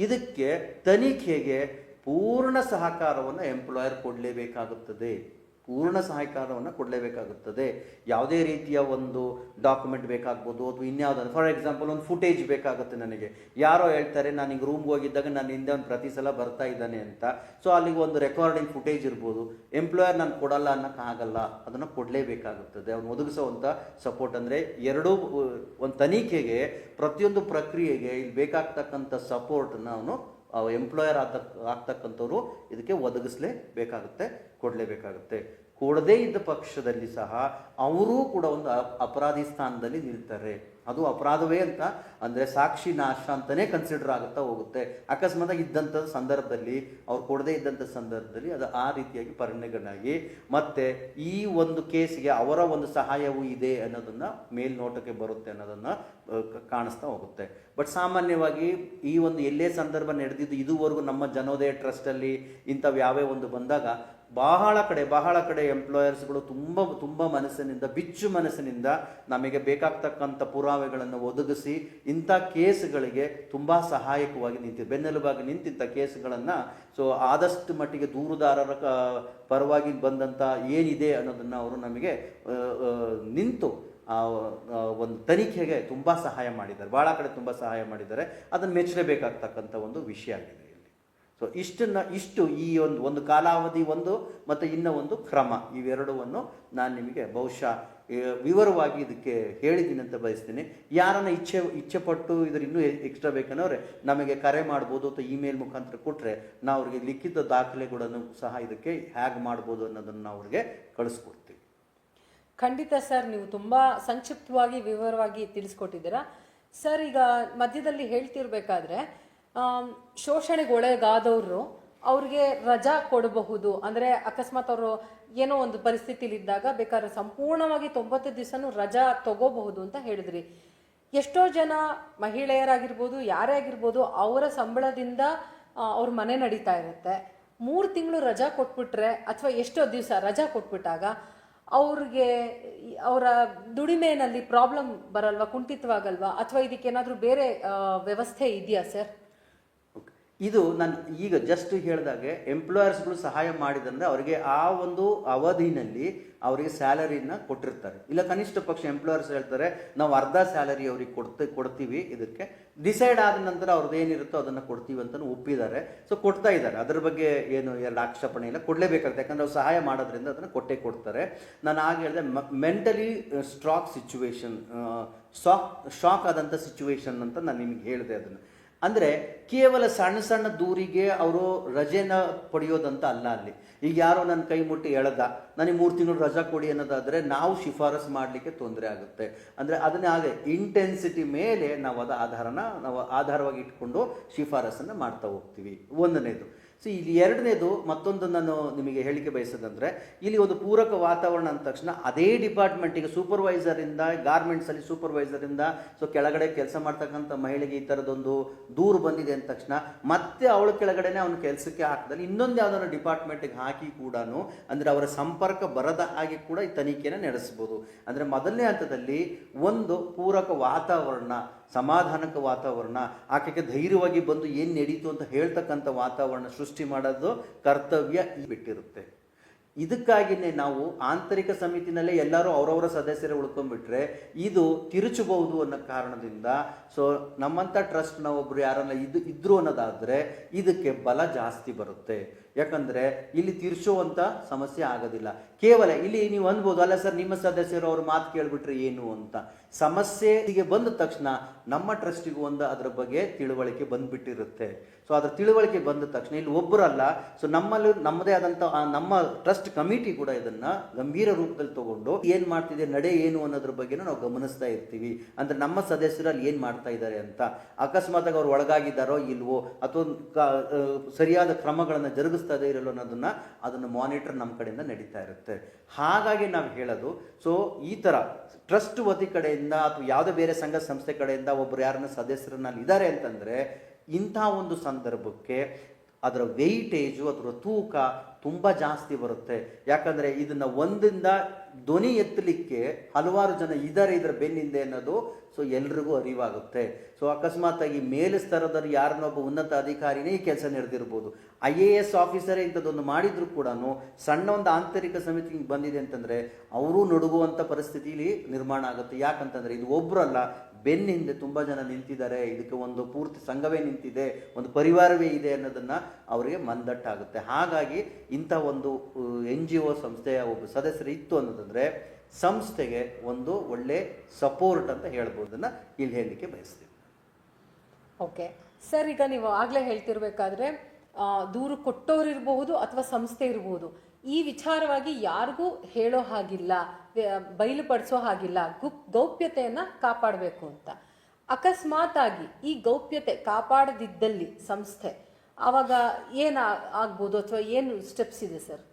ಇದಕ್ಕೆ ತನಿಖೆಗೆ ಪೂರ್ಣ ಸಹಕಾರವನ್ನು ಎಂಪ್ಲಾಯರ್ ಕೊಡಲೇಬೇಕಾಗುತ್ತದೆ. ಯಾವುದೇ ರೀತಿಯ ಒಂದು ಡಾಕ್ಯುಮೆಂಟ್ ಬೇಕಾಗ್ಬೋದು ಅಥವಾ ಇನ್ಯಾವುದಾದ್ರು, ಫಾರ್ ಎಕ್ಸಾಂಪಲ್ ಒಂದು ಫುಟೇಜ್ ಬೇಕಾಗುತ್ತೆ. ನನಗೆ ಯಾರೋ ಹೇಳ್ತಾರೆ ನಾನು ಈಗ ರೂಮ್ಗೆ ಹೋಗಿದ್ದಾಗ ನಾನು ಹಿಂದೆ ಒಂದು ಪ್ರತಿ ಸಲ ಬರ್ತಾ ಇದ್ದಾನೆ ಅಂತ, ಸೊ ಅಲ್ಲಿಗೆ ಒಂದು ರೆಕಾರ್ಡಿಂಗ್ ಫುಟೇಜ್ ಇರ್ಬೋದು. ಎಂಪ್ಲಾಯರ್ ನಾನು ಕೊಡಲ್ಲ ಅನ್ನೋಕ್ಕಾಗಲ್ಲ, ಅದನ್ನು ಕೊಡಲೇಬೇಕಾಗುತ್ತದೆ. ಅವ್ನು ಒದಗಿಸೋವಂಥ ಸಪೋರ್ಟ್ ಅಂದರೆ ಎರಡೂ ಒಂದು ತನಿಖೆಗೆ ಪ್ರತಿಯೊಂದು ಪ್ರಕ್ರಿಯೆಗೆ ಇಲ್ಲಿ ಬೇಕಾಗ್ತಕ್ಕಂಥ ಸಪೋರ್ಟನ್ನು ಅವನು ಎಂಪ್ಲಾಯರ್ ಆಗ್ತಕ್ಕಂಥವ್ರು ಇದಕ್ಕೆ ಕೊಡಲೇಬೇಕಾಗುತ್ತೆ. ಕೊಡದೇ ಇದ್ದ ಪಕ್ಷದಲ್ಲಿ ಸಹ ಅವರೂ ಕೂಡ ಒಂದು ಅಪರಾಧಿ ಸ್ಥಾನದಲ್ಲಿ ನಿಲ್ತಾರೆ. ಅದು ಅಪರಾಧವೇ ಅಂತ ಅಂದರೆ ಸಾಕ್ಷಿ ನಾಶ ಅಂತಲೇ ಕನ್ಸಿಡರ್ ಆಗುತ್ತಾ ಹೋಗುತ್ತೆ. ಅಕಸ್ಮಾತ್ ಇದ್ದಂಥ ಸಂದರ್ಭದಲ್ಲಿ ಅವ್ರು ಕೊಡದೇ ಇದ್ದಂಥ ಸಂದರ್ಭದಲ್ಲಿ ಅದು ಆ ರೀತಿಯಾಗಿ ಪರಿಗಣನೆಯಾಗಿ ಮತ್ತೆ ಈ ಒಂದು ಕೇಸಿಗೆ ಅವರ ಒಂದು ಸಹಾಯವೂ ಇದೆ ಅನ್ನೋದನ್ನು ಮೇಲ್ನೋಟಕ್ಕೆ ಬರುತ್ತೆ ಅನ್ನೋದನ್ನು ಕಾಣಿಸ್ತಾ ಹೋಗುತ್ತೆ. ಬಟ್ ಸಾಮಾನ್ಯವಾಗಿ ಈ ಒಂದು ಎಲ್ಲೇ ಸಂದರ್ಭ ನಡೆದಿದ್ದು ಇದುವರೆಗೂ ನಮ್ಮ ಜನೋದಯ ಟ್ರಸ್ಟಲ್ಲಿ ಇಂಥವು ಯಾವೇ ಒಂದು ಬಂದಾಗ ಬಹಳ ಕಡೆ ಎಂಪ್ಲಾಯರ್ಸ್ಗಳು ತುಂಬ ಮನಸ್ಸಿನಿಂದ, ಬಿಚ್ಚು ಮನಸ್ಸಿನಿಂದ ನಮಗೆ ಬೇಕಾಗ್ತಕ್ಕಂಥ ಪುರಾವೆಗಳನ್ನು ಒದಗಿಸಿ ಇಂಥ ಕೇಸ್ಗಳಿಗೆ ತುಂಬ ಸಹಾಯಕವಾಗಿ ಬೆನ್ನೆಲುಬಾಗಿ ನಿಂತಿದ್ದ ಕೇಸ್ಗಳನ್ನು ಸೊ ಆದಷ್ಟು ಮಟ್ಟಿಗೆ ದೂರುದಾರರ ಪರವಾಗಿ ಬಂದಂಥ ಏನಿದೆ ಅನ್ನೋದನ್ನು ಅವರು ನಮಗೆ ನಿಂತು ಒಂದು ತನಿಖೆಗೆ ತುಂಬ ಸಹಾಯ ಮಾಡಿದ್ದಾರೆ. ಭಾಳ ಕಡೆ ತುಂಬ ಸಹಾಯ ಮಾಡಿದ್ದಾರೆ. ಅದನ್ನು ಮೆಚ್ಚಲೇಬೇಕಾಗ್ತಕ್ಕಂಥ ಒಂದು ವಿಷಯ ಆಗಿದೆ. ಸೊ ಇಷ್ಟು ಈ ಒಂದು ಕಾಲಾವಧಿ ಮತ್ತು ಇನ್ನೂ ಒಂದು ಕ್ರಮ, ಇವೆರಡವನ್ನು ನಾನು ನಿಮಗೆ ಬಹುಶಃ ವಿವರವಾಗಿ ಇದಕ್ಕೆ ಹೇಳಿದ್ದೀನಿ ಅಂತ ಬಯಸ್ತೀನಿ. ಯಾರನ್ನ ಇಚ್ಛೆ ಪಟ್ಟು ಇದ್ರ ಇನ್ನೂ ಎಕ್ಸ್ಟ್ರಾ ಬೇಕನ್ನೋರೆ ನಮಗೆ ಕರೆ ಮಾಡ್ಬೋದು ಅಥವಾ ಇಮೇಲ್ ಮುಖಾಂತರ ಕೊಟ್ಟರೆ ನಾವು ಅವ್ರಿಗೆ ಲಿಖಿತ ದಾಖಲೆಗಳನ್ನು ಸಹ ಇದಕ್ಕೆ ಹೇಗೆ ಮಾಡ್ಬೋದು ಅನ್ನೋದನ್ನು ನಾವು ಅವ್ರಿಗೆ ಕಳಿಸ್ಕೊಡ್ತೀವಿ. ಖಂಡಿತ ಸರ್, ನೀವು ತುಂಬ ಸಂಕ್ಷಿಪ್ತವಾಗಿ ವಿವರವಾಗಿ ತಿಳಿಸ್ಕೊಟ್ಟಿದ್ದೀರಾ ಸರ್. ಈಗ ಮಧ್ಯದಲ್ಲಿ ಹೇಳ್ತಿರ್ಬೇಕಾದ್ರೆ ಶೋಷಣೆಗೆ ಒಳಗಾದವರು ಅವ್ರಿಗೆ ರಜಾ ಕೊಡಬಹುದು, ಅಂದರೆ ಅಕಸ್ಮಾತ್ ಅವರು ಏನೋ ಒಂದು ಪರಿಸ್ಥಿತಿಲಿದ್ದಾಗ ಬೇಕಾದ್ರೆ ಸಂಪೂರ್ಣವಾಗಿ 90 ದಿವಸನೂ ರಜಾ ತಗೋಬಹುದು ಅಂತ ಹೇಳಿದ್ರಿ. ಎಷ್ಟೋ ಜನ ಮಹಿಳೆಯರಾಗಿರ್ಬೋದು, ಯಾರೇ ಆಗಿರ್ಬೋದು, ಅವರ ಸಂಬಳದಿಂದ ಅವ್ರ ಮನೆ ನಡೀತಾ ಇರುತ್ತೆ. 3 ತಿಂಗಳು ರಜಾ ಕೊಟ್ಬಿಟ್ರೆ ಅಥವಾ ಎಷ್ಟೋ ದಿವಸ ರಜಾ ಕೊಟ್ಬಿಟ್ಟಾಗ ಅವ್ರಿಗೆ ಅವರ ದುಡಿಮೆನಲ್ಲಿ ಪ್ರಾಬ್ಲಮ್ ಬರಲ್ವಾ, ಕುಂಠಿತವಾಗಲ್ವಾ, ಅಥವಾ ಇದಕ್ಕೇನಾದರೂ ಬೇರೆ ವ್ಯವಸ್ಥೆ ಇದೆಯಾ ಸರ್? ಓಕೆ, ಇದು ನಾನು ಈಗ ಜಸ್ಟ್ ಹೇಳಿದಾಗೆ ಎಂಪ್ಲಾಯರ್ಸ್ಗಳು ಸಹಾಯ ಮಾಡಿದಂದ್ರೆ ಅವರಿಗೆ ಆ ಒಂದು ಅವಧಿನಲ್ಲಿ ಅವರಿಗೆ ಸ್ಯಾಲರಿನ ಕೊಟ್ಟಿರ್ತಾರೆ. ಇಲ್ಲ ಕನಿಷ್ಠ ಪಕ್ಷ ಎಂಪ್ಲಾಯರ್ಸ್ ಹೇಳ್ತಾರೆ ನಾವು ಅರ್ಧ ಸ್ಯಾಲರಿ ಅವ್ರಿಗೆ ಕೊಡ್ತೀವಿ, ಇದಕ್ಕೆ ಡಿಸೈಡ್ ಆದ ನಂತರ ಅವ್ರದ್ದು ಏನಿರುತ್ತೋ ಅದನ್ನು ಕೊಡ್ತೀವಿ ಅಂತ ಒಪ್ಪಿದ್ದಾರೆ. ಸೊ ಕೊಡ್ತಾ ಇದ್ದಾರೆ, ಅದ್ರ ಬಗ್ಗೆ ಏನು ಎರಡು ಆಕ್ಷೇಪಣೆ ಇಲ್ಲ, ಕೊಡಲೇಬೇಕಾಗುತ್ತೆ. ಯಾಕಂದ್ರೆ ಅವ್ರು ಸಹಾಯ ಮಾಡೋದ್ರಿಂದ ಅದನ್ನು ಕೊಟ್ಟೇ ಕೊಡ್ತಾರೆ. ನಾನು ಆಗ ಹೇಳಿದೆ ಮೆಂಟಲಿ ಸ್ಟ್ರಾಕ್ ಸಿಚುವೇಶನ್, ಶಾಕ್ ಆದಂಥ ಸಿಚುವೇಶನ್ ಅಂತ ನಾನು ನಿಮಗೆ ಹೇಳಿದೆ. ಅದನ್ನು ಅಂದರೆ ಕೇವಲ ಸಣ್ಣ ಸಣ್ಣ ದೂರಿಗೆ ಅವರು ರಜೆನ ಪಡೆಯೋದಂತ ಅಲ್ಲ. ಅಲ್ಲಿ ಈಗ ಯಾರೋ ನನ್ನ ಕೈ ಮುಟ್ಟಿ ಎಳೆದ ನನಗೆ 3 ತಿಂಗಳು ರಜಾ ಕೊಡಿ ಅನ್ನೋದಾದರೆ ನಾವು ಶಿಫಾರಸು ಮಾಡಲಿಕ್ಕೆ ತೊಂದರೆ ಆಗುತ್ತೆ. ಅಂದರೆ ಅದನ್ನೇ ಹಾಗೆ ಇಂಟೆನ್ಸಿಟಿ ಮೇಲೆ ನಾವು ನಾವು ಆಧಾರವಾಗಿ ಇಟ್ಕೊಂಡು ಶಿಫಾರಸನ್ನು ಮಾಡ್ತಾ ಹೋಗ್ತೀವಿ. ಒಂದನೇದು. ಸೊ ಇಲ್ಲಿ ಎರಡನೇದು ಮತ್ತೊಂದು ನಾನು ನಿಮಗೆ ಹೇಳಿಕೆ ಬಯಸೋದಂದರೆ, ಇಲ್ಲಿ ಒಂದು ಪೂರಕ ವಾತಾವರಣ ಅಂದ ತಕ್ಷಣ ಅದೇ ಡಿಪಾರ್ಟ್ಮೆಂಟಿಗೆ ಸೂಪರ್ವೈಸರಿಂದ, ಗಾರ್ಮೆಂಟ್ಸಲ್ಲಿ ಸೂಪರ್ವೈಸರಿಂದ, ಸೊ ಕೆಳಗಡೆ ಕೆಲಸ ಮಾಡ್ತಕ್ಕಂಥ ಮಹಿಳೆಗೆ ಈ ಥರದೊಂದು ದೂರು ಬಂದಿದೆ ಅಂದ ತಕ್ಷಣ ಮತ್ತೆ ಅವಳ ಕೆಳಗಡೆನೆ ಅವನ ಕೆಲಸಕ್ಕೆ ಹಾಕಿದಲ್ಲಿ ಇನ್ನೊಂದು ಯಾವುದಾದ್ರು ಡಿಪಾರ್ಟ್ಮೆಂಟಿಗೆ ಹಾಕಿ ಕೂಡ ಅಂದರೆ ಅವರ ಸಂಪರ್ಕ ಬರದ ಹಾಗೆ ಕೂಡ ಈ ತನಿಖೆಯನ್ನು ನಡೆಸ್ಬೋದು. ಅಂದರೆ ಮೊದಲನೇ ಹಂತದಲ್ಲಿ ಒಂದು ಪೂರಕ ವಾತಾವರಣ, ಸಮಾಧಾನಕ ವಾತಾವರಣ, ಆಕೆಗೆ ಧೈರ್ಯವಾಗಿ ಬಂದು ಏನು ನಡೀತು ಅಂತ ಹೇಳ್ತಕ್ಕಂಥ ವಾತಾವರಣ ಸೃಷ್ಟಿ ಮಾಡೋದು ಕರ್ತವ್ಯ ಬಿಟ್ಟಿರುತ್ತೆ. ಇದಕ್ಕಾಗಿಯೇ ನಾವು ಆಂತರಿಕ ಸಮಿತಿನಲ್ಲೇ ಎಲ್ಲರೂ ಅವರವರ ಸದಸ್ಯರೇ ಉಳ್ಕೊಂಡ್ಬಿಟ್ರೆ ಇದು ತಿರುಚಬಹುದು ಅನ್ನೋ ಕಾರಣದಿಂದ, ಸೊ ನಮ್ಮಂಥ ಟ್ರಸ್ಟ್ನ ಒಬ್ರು ಯಾರನ್ನ ಇದ್ರು ಅನ್ನೋದಾದರೆ ಇದಕ್ಕೆ ಬಲ ಜಾಸ್ತಿ ಬರುತ್ತೆ. ಯಾಕಂದರೆ ಇಲ್ಲಿ ತಿರ್ಚುವಂಥ ಸಮಸ್ಯೆ ಆಗೋದಿಲ್ಲ. ಕೇವಲ ಇಲ್ಲಿ ನೀವು ಅನ್ಬೋದು, ಅಲ್ಲ ಸರ್ ನಿಮ್ಮ ಸದಸ್ಯರು ಅವ್ರ ಮಾತು ಕೇಳಿಬಿಟ್ರೆ ಏನು ಅಂತ. ಸಮಸ್ಯೆಗೆ ಬಂದ ತಕ್ಷಣ ನಮ್ಮ ಟ್ರಸ್ಟಿಗೂ ಒಂದು ಅದರ ಬಗ್ಗೆ ತಿಳುವಳಿಕೆ ಬಂದ್ಬಿಟ್ಟಿರುತ್ತೆ. ಸೊ ಅದರ ತಿಳುವಳಿಕೆ ಬಂದ ತಕ್ಷಣ ಇಲ್ಲಿ ಒಬ್ಬರಲ್ಲ, ಸೊ ನಮ್ಮದೇ ಆದಂಥ ನಮ್ಮ ಟ್ರಸ್ಟ್ ಕಮಿಟಿ ಕೂಡ ಇದನ್ನು ಗಂಭೀರ ರೂಪದಲ್ಲಿ ತಗೊಂಡು ಏನು ಮಾಡ್ತಿದೆ, ನಡೆ ಏನು ಅನ್ನೋದ್ರ ಬಗ್ಗೆನೂ ನಾವು ಗಮನಿಸ್ತಾ ಇರ್ತೀವಿ. ಅಂದರೆ ನಮ್ಮ ಸದಸ್ಯರು ಅಲ್ಲಿ ಏನು ಮಾಡ್ತಾ ಇದ್ದಾರೆ ಅಂತ, ಅಕಸ್ಮಾತಾಗಿ ಅವ್ರು ಒಳಗಾಗಿದ್ದಾರೋ ಇಲ್ವೋ, ಅಥವಾ ಸರಿಯಾದ ಕ್ರಮಗಳನ್ನು ಜರುಗಿಸ್ತಾ ಇರಲ್ಲ ಅದನ್ನು ಮಾನಿಟರ್ ನಮ್ಮ ಕಡೆಯಿಂದ ನಡೀತಾ ಇರುತ್ತೆ. ಹಾಗಾಗಿ ನಾವು ಹೇಳೋದು, ಸೊ ಈ ಥರ ಟ್ರಸ್ಟ್ ವತಿ ಕಡೆಯಿಂದ ಅಥವಾ ಯಾವುದೇ ಬೇರೆ ಸಂಘ ಸಂಸ್ಥೆ ಕಡೆಯಿಂದ ಒಬ್ಬರು ಯಾರನ್ನ ಸದಸ್ಯರಲ್ಲಿ ಇದ್ದಾರೆ ಅಂತಂದರೆ ಇಂಥ ಒಂದು ಸಂದರ್ಭಕ್ಕೆ ಅದರ ವೆಯ್ಟೇಜು, ಅದರ ತೂಕ ತುಂಬ ಜಾಸ್ತಿ ಬರುತ್ತೆ. ಯಾಕಂದರೆ ಇದನ್ನು ಒಂದಿಂದ ಧ್ವನಿ ಎತ್ತಲಿಕ್ಕೆ ಹಲವಾರು ಜನ ಇದ್ದಾರೆ ಇದರ ಬೆನ್ನಿಂದೆ ಅನ್ನೋದು ಸೊ ಎಲ್ರಿಗೂ ಅರಿವಾಗುತ್ತೆ. ಸೊ ಅಕಸ್ಮಾತಾಗಿ ಮೇಲು ಸ್ತರದಲ್ಲಿ ಯಾರನ್ನೊಬ್ಬ ಉನ್ನತ ಅಧಿಕಾರಿನೇ ಈ ಕೆಲಸ ನಡೆದಿರ್ಬೋದು, IAS ಆಫೀಸರೇ ಇಂಥದ್ದೊಂದು ಮಾಡಿದ್ರು ಕೂಡ ಸಣ್ಣ ಒಂದು ಆಂತರಿಕ ಸಮಿತಿ ಬಂದಿದೆ ಅಂತಂದರೆ ಅವರೂ ನಡುಗುವಂಥ ಪರಿಸ್ಥಿತಿಲಿ ನಿರ್ಮಾಣ ಆಗುತ್ತೆ. ಯಾಕಂತಂದರೆ ಇದು ಒಬ್ಬರಲ್ಲ, ಬೆನ್ನ ಹಿಂದೆ ತುಂಬ ಜನ ನಿಂತಿದ್ದಾರೆ, ಇದಕ್ಕೆ ಒಂದು ಪೂರ್ತಿ ಸಂಘವೇ ನಿಂತಿದೆ, ಒಂದು ಪರಿವಾರವೇ ಇದೆ ಅನ್ನೋದನ್ನು ಅವರಿಗೆ ಮಂದಟ್ಟಾಗುತ್ತೆ. ಹಾಗಾಗಿ ಇಂಥ ಒಂದು NGO ಸಂಸ್ಥೆಯ ಒಬ್ಬ ಸದಸ್ಯರು ಇತ್ತು ಅನ್ನೋದಂದರೆ ಸಂಸ್ಥೆಗೆ ಒಂದು ಒಳ್ಳೆ ಸಪೋರ್ಟ್ ಅಂತ ಹೇಳ್ಬೋದನ್ನು ಇಲ್ಲಿ ಹೇಳಲಿಕ್ಕೆ ಬಯಸ್ತೀವಿ. ಓಕೆ ಸರ್, ಈಗ ನೀವು ಆಗಲೇ ಹೇಳ್ತಿರ್ಬೇಕಾದ್ರೆ ದೂರು ಕೊಟ್ಟೋರಿರಬಹುದು ಅಥವಾ ಸಂಸ್ಥೆ ಇರಬಹುದು, ಈ ವಿಚಾರವಾಗಿ ಯಾರಿಗೂ ಹೇಳೋ ಹಾಗಿಲ್ಲ, ಬಯಲುಪಡಿಸೋ ಹಾಗಿಲ್ಲ, ಗೌಪ್ಯತೆಯನ್ನು ಕಾಪಾಡಬೇಕು ಅಂತ. ಅಕಸ್ಮಾತ್ ಆಗಿ ಈ ಗೌಪ್ಯತೆ ಕಾಪಾಡದಿದ್ದಲ್ಲಿ ಸಂಸ್ಥೆ ಆವಾಗ ಏನು ಆಗ್ಬೋದು ಅಥವಾ ಏನು ಸ್ಟೆಪ್ಸ್ ಇದೆ ಸರ್?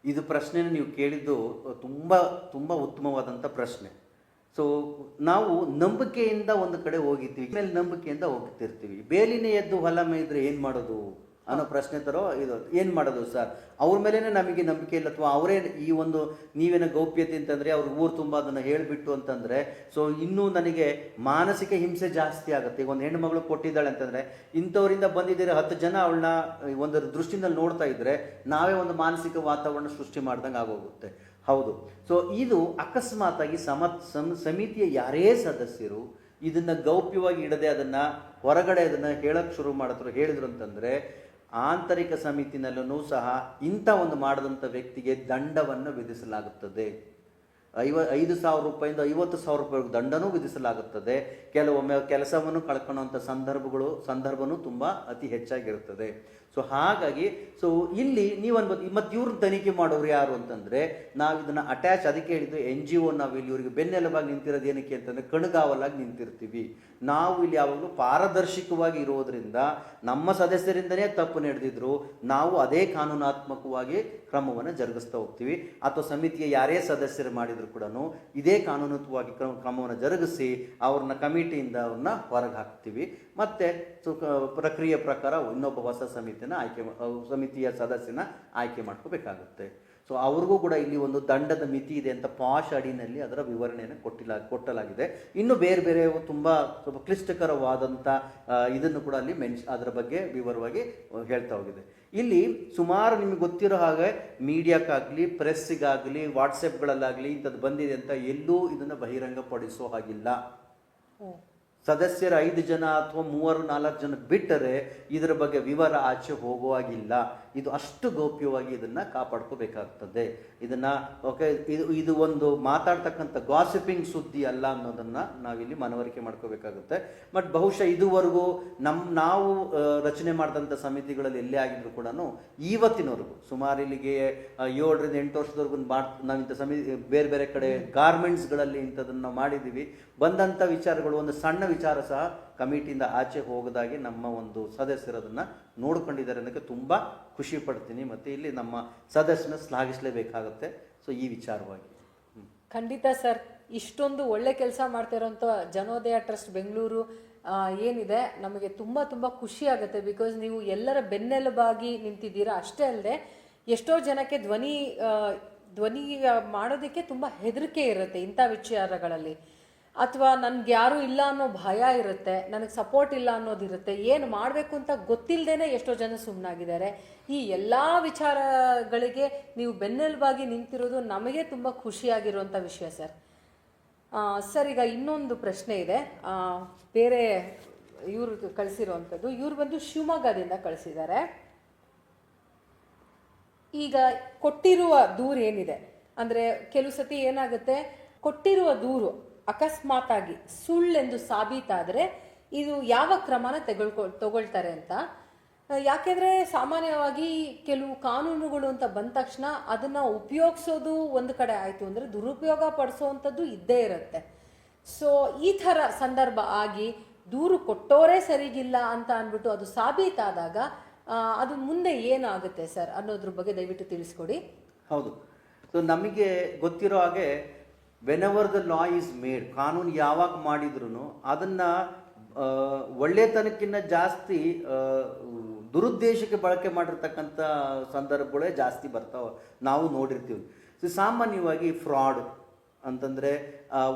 ಇದು ಪ್ರಶ್ನೆನ ನೀವು ಕೇಳಿದ್ದು ತುಂಬ ತುಂಬ ಉತ್ತಮವಾದಂಥ ಪ್ರಶ್ನೆ. ಸೊ ನಾವು ನಂಬಿಕೆಯಿಂದ ಒಂದು ಕಡೆ ಹೋಗಿರ್ತೀವಿ, ಮೇಲೆ ನಂಬಿಕೆಯಿಂದ ಹೋಗ್ತಿರ್ತೀವಿ. ಬೇಲಿನೇ ಎದ್ದು ಹೊಲ ಮೇಯ್ದ್ರೆ ಏನು ಮಾಡೋದು ಅನ್ನೋ ಪ್ರಶ್ನೆ ತರೋ ಇದು ಏನು ಮಾಡೋದು ಸರ್, ಅವ್ರ ಮೇಲೇ ನಮಗೆ ನಂಬಿಕೆ ಇಲ್ಲ, ಅಥವಾ ಅವರೇ ಈ ಒಂದು ನೀವೇನೋ ಗೌಪ್ಯತೆ ಅಂತಂದರೆ ಅವ್ರ ಊರು ತುಂಬ ಅದನ್ನು ಹೇಳಿಬಿಟ್ಟು ಅಂತಂದರೆ ಸೊ ಇನ್ನೂ ನನಗೆ ಮಾನಸಿಕ ಹಿಂಸೆ ಜಾಸ್ತಿ ಆಗುತ್ತೆ. ಈಗ ಒಂದು ಹೆಣ್ಣು ಮಗಳು ಕೊಟ್ಟಿದ್ದಾಳೆ ಅಂತಂದರೆ ಇಂಥವರಿಂದ ಬಂದಿದ್ದೀರ 10 ಜನ ಅವಳನ್ನ ಒಂದು ದೃಷ್ಟಿನಲ್ಲಿ ನೋಡ್ತಾ ಇದ್ದರೆ ನಾವೇ ಒಂದು ಮಾನಸಿಕ ವಾತಾವರಣ ಸೃಷ್ಟಿ ಮಾಡ್ದಂಗೆ ಆಗೋಗುತ್ತೆ. ಹೌದು. ಸೊ ಇದು ಅಕಸ್ಮಾತಾಗಿ ಸಮಿತಿಯ ಯಾರೇ ಸದಸ್ಯರು ಇದನ್ನು ಗೌಪ್ಯವಾಗಿ ಇಡದೆ ಅದನ್ನು ಹೊರಗಡೆ ಅದನ್ನು ಹೇಳಕ್ಕೆ ಶುರು ಹೇಳಿದ್ರು ಅಂತಂದರೆ ಆಂತರಿಕ ಸಮಿತಿನಲ್ಲೂ ಸಹ ಇಂಥ ಒಂದು ಮಾಡಿದಂಥ ವ್ಯಕ್ತಿಗೆ ದಂಡವನ್ನು ವಿಧಿಸಲಾಗುತ್ತದೆ. 5,000 ರೂಪಾಯಿಂದ 50,000 ರೂಪಾಯಿ ದಂಡನೂ ವಿಧಿಸಲಾಗುತ್ತದೆ. ಕೆಲವೊಮ್ಮೆ ಕೆಲಸವನ್ನು ಕಳ್ಕೊಳ್ಳುವಂಥ ಸಂದರ್ಭನೂ ತುಂಬ ಅತಿ ಹೆಚ್ಚಾಗಿರುತ್ತದೆ. ಸೊ ಹಾಗಾಗಿ ಸೊ ಇಲ್ಲಿ ನೀವು ಅನ್ಬೋದು ಮತ್ತು ಇವ್ರ ತನಿಖೆ ಮಾಡೋರು ಯಾರು ಅಂತಂದರೆ ನಾವು ಇದನ್ನು ಅಟ್ಯಾಚ್, ಅದಕ್ಕೆ ಹೇಳಿದ್ದು NGO ನಾವು ಇಲ್ಲಿ ಇವರಿಗೆ ಬೆನ್ನೆಲುಬಾಗಿ ನಿಂತಿರೋದು ಏನಕ್ಕೆ ಅಂತಂದರೆ ಕಣ್ಗಾವಲಾಗಿ ನಿಂತಿರ್ತೀವಿ. ನಾವು ಇಲ್ಲಿ ಯಾವಾಗಲೂ ಪಾರದರ್ಶಕವಾಗಿ ಇರೋದರಿಂದ ನಮ್ಮ ಸದಸ್ಯರಿಂದನೇ ತಪ್ಪು ನಡೆದಿದ್ರು ನಾವು ಅದೇ ಕಾನೂನಾತ್ಮಕವಾಗಿ ಕ್ರಮವನ್ನು ಜರುಗಿಸ್ತಾ ಹೋಗ್ತೀವಿ. ಅಥವಾ ಸಮಿತಿಯ ಯಾರೇ ಸದಸ್ಯರು ಮಾಡಿದ್ರು ಕೂಡ ಇದೇ ಕಾನೂನಾತ್ಮಕವಾಗಿ ಕ್ರಮವನ್ನು ಜರುಗಿಸಿ ಅವ್ರನ್ನ ಕಮಿಟಿಯಿಂದ ಅವ್ರನ್ನ ಹೊರಗೆ ಹಾಕ್ತೀವಿ. ಮತ್ತು ಪ್ರಕ್ರಿಯೆ ಪ್ರಕಾರ ಇನ್ನೊಬ್ಬ ಹೊಸ ಸಮಿತಿಯ ಸದಸ್ಯನ ಆಯ್ಕೆ ಮಾಡ್ಕೋಬೇಕಾಗುತ್ತೆ. ಸೊ ಅವ್ರಿಗೂ ಕೂಡ ಇಲ್ಲಿ ಒಂದು ದಂಡದ ಮಿತಿ ಇದೆ ಅಂತ ಪಾಶ್ ಅಡಿನಲ್ಲಿ ಅದರ ವಿವರಣೆಯನ್ನು ಕೊಟ್ಟಲಾಗಿದೆ. ಇನ್ನು ಬೇರೆ ಬೇರೆ ತುಂಬ ಸ್ವಲ್ಪ ಕ್ಲಿಷ್ಟಕರವಾದಂಥ ಇದನ್ನು ಕೂಡ ಅಲ್ಲಿ ಅದರ ಬಗ್ಗೆ ವಿವರವಾಗಿ ಹೇಳ್ತಾ ಹೋಗಿದೆ. ಇಲ್ಲಿ ಸುಮಾರು ನಿಮಗೆ ಗೊತ್ತಿರೋ ಹಾಗೆ ಮೀಡಿಯಾಕ್ಕಾಗಲಿ ಪ್ರೆಸ್ಸಿಗಾಗಲಿ ವಾಟ್ಸಪ್ಗಳಲ್ಲಾಗಲಿ ಇಂಥದ್ದು ಬಂದಿದೆ ಅಂತ ಎಲ್ಲೂ ಇದನ್ನು ಬಹಿರಂಗಪಡಿಸೋ ಹಾಗಿಲ್ಲ. ಸದಸ್ಯರ 5 ಜನ ಅಥವಾ 3-4 ಜನ ಬಿಟ್ಟರೆ ಇದರ ಬಗ್ಗೆ ವಿವರ ಆಚೆ ಹೋಗುವಾಗಿಲ್ಲ. ಇದು ಅಷ್ಟು ಗೌಪ್ಯವಾಗಿ ಇದನ್ನು ಕಾಪಾಡ್ಕೋಬೇಕಾಗ್ತದೆ. ಇದನ್ನು ಓಕೆ, ಇದು ಒಂದು ಮಾತಾಡ್ತಕ್ಕಂಥ ಗಾಸಿಪಿಂಗ್ ಸುದ್ದಿ ಅಲ್ಲ ಅನ್ನೋದನ್ನು ನಾವಿಲ್ಲಿ ಮನವರಿಕೆ ಮಾಡ್ಕೋಬೇಕಾಗುತ್ತೆ. ಬಟ್ ಬಹುಶಃ ಇದುವರೆಗೂ ನಾವು ರಚನೆ ಮಾಡಿದಂಥ ಸಮಿತಿಗಳಲ್ಲಿ ಎಲ್ಲೇ ಆಗಿದ್ರು ಕೂಡ ಇವತ್ತಿನವರೆಗೂ ಸುಮಾರು ಇಲ್ಲಿಗೆ 7-8 ವರ್ಷದವರೆಗೂ ನಾವಿಂಥ ಬೇರೆ ಬೇರೆ ಕಡೆ ಗಾರ್ಮೆಂಟ್ಸ್ಗಳಲ್ಲಿ ಇಂಥದನ್ನು ನಾವು ಮಾಡಿದ್ದೀವಿ. ಬಂದಂಥ ವಿಚಾರಗಳು ಒಂದು ಸಣ್ಣ ವಿಚಾರ ಸಹ ಕಮಿಟಿಯಿಂದ ಆಚೆ ಹೋಗದಾಗಿ ನಮ್ಮ ಒಂದು ಸದಸ್ಯರು ಅದನ್ನು ನೋಡ್ಕೊಂಡಿದ್ದಾರೆ ಅನ್ನೋಕ್ಕೆ ತುಂಬ ಖುಷಿ ಪಡ್ತೀನಿ. ಮತ್ತು ಇಲ್ಲಿ ನಮ್ಮ ಸದಸ್ಯನ ಶ್ಲಾಘಿಸಲೇಬೇಕಾಗುತ್ತೆ. ಸೊ ಈ ವಿಚಾರವಾಗಿ ಖಂಡಿತ ಸರ್, ಇಷ್ಟೊಂದು ಒಳ್ಳೆ ಕೆಲಸ ಮಾಡ್ತಿರೋಂಥ ಜನೋದಯ ಟ್ರಸ್ಟ್ ಬೆಂಗಳೂರು ಏನಿದೆ, ನಮಗೆ ತುಂಬ ತುಂಬ ಖುಷಿ ಆಗುತ್ತೆ. ಬಿಕಾಸ್ ನೀವು ಎಲ್ಲರ ಬೆನ್ನೆಲುಬಾಗಿ ನಿಂತಿದ್ದೀರಾ. ಅಷ್ಟೇ ಅಲ್ಲದೆ ಎಷ್ಟೋ ಜನಕ್ಕೆ ಧ್ವನಿ ಮಾಡೋದಕ್ಕೆ ತುಂಬ ಹೆದರಿಕೆ ಇರುತ್ತೆ ಇಂಥ ವಿಚಾರಗಳಲ್ಲಿ, ಅಥವಾ ನನಗೆ ಯಾರೂ ಇಲ್ಲ ಅನ್ನೋ ಭಯ ಇರುತ್ತೆ, ನನಗೆ ಸಪೋರ್ಟ್ ಇಲ್ಲ ಅನ್ನೋದಿರುತ್ತೆ, ಏನು ಮಾಡಬೇಕು ಅಂತ ಗೊತ್ತಿಲ್ಲದೇ ಎಷ್ಟೋ ಜನ ಸುಮ್ಮನಾಗಿದ್ದಾರೆ. ಈ ಎಲ್ಲ ವಿಚಾರಗಳಿಗೆ ನೀವು ಬೆನ್ನೆಲುಬಾಗಿ ನಿಂತಿರೋದು ನಮಗೆ ತುಂಬ ಖುಷಿಯಾಗಿರುವಂಥ ವಿಷಯ ಸರ್. ಸರ್, ಈಗ ಇನ್ನೊಂದು ಪ್ರಶ್ನೆ ಇದೆ. ಬೇರೆ ಇವರು ಕಳಿಸಿರುವಂಥದ್ದು, ಇವ್ರು ಬಂದು ಶಿವಮೊಗ್ಗದಿಂದ ಕಳಿಸಿದ್ದಾರೆ. ಈಗ ಕೊಟ್ಟಿರುವ ದೂರು ಏನಿದೆ ಅಂದರೆ, ಕೆಲವು ಸತಿ ಏನಾಗುತ್ತೆ, ಕೊಟ್ಟಿರುವ ದೂರು ಅಕಸ್ಮಾತಾಗಿ ಸುಳ್ಳೆಂದು ಸಾಬೀತಾದರೆ ಇದು ಯಾವ ಕ್ರಮನ ತಗೊಳ್ತಾರೆ ಅಂತ. ಯಾಕೆಂದರೆ ಸಾಮಾನ್ಯವಾಗಿ ಕೆಲವು ಕಾನೂನುಗಳು ಅಂತ ಬಂದ ತಕ್ಷಣ ಅದನ್ನು ಉಪಯೋಗಿಸೋದು ಒಂದು ಕಡೆ ಆಯಿತು ಅಂದರೆ ದುರುಪಯೋಗ ಪಡಿಸೋವಂಥದ್ದು ಇದ್ದೇ ಇರುತ್ತೆ. ಸೊ ಈ ಥರ ಸಂದರ್ಭ ಆಗಿ ದೂರು ಕೊಟ್ಟೋರೇ ಸರಿಗಿಲ್ಲ ಅಂತ ಅಂದ್ಬಿಟ್ಟು ಅದು ಸಾಬೀತಾದಾಗ ಅದು ಮುಂದೆ ಏನಾಗುತ್ತೆ ಸರ್ ಅನ್ನೋದ್ರ ಬಗ್ಗೆ ದಯವಿಟ್ಟು ತಿಳಿಸ್ಕೊಡಿ. ಹೌದು. ಸೊ ನಮಗೆ ಗೊತ್ತಿರೋ ಹಾಗೆ whenever the law is made, ಕಾನೂನು ಯಾವಾಗ ಮಾಡಿದ್ರು ಅದನ್ನು ಒಳ್ಳೆತನಕ್ಕಿಂತ ಜಾಸ್ತಿ ದುರುದ್ದೇಶಕ್ಕೆ ಬಳಕೆ ಮಾಡಿರ್ತಕ್ಕಂಥ ಸಂದರ್ಭಗಳೇ ಜಾಸ್ತಿ ಬರ್ತಾವೆ, ನಾವು ನೋಡಿರ್ತೀವಿ. ಸೊ ಸಾಮಾನ್ಯವಾಗಿ ಫ್ರಾಡ್ ಅಂತಂದರೆ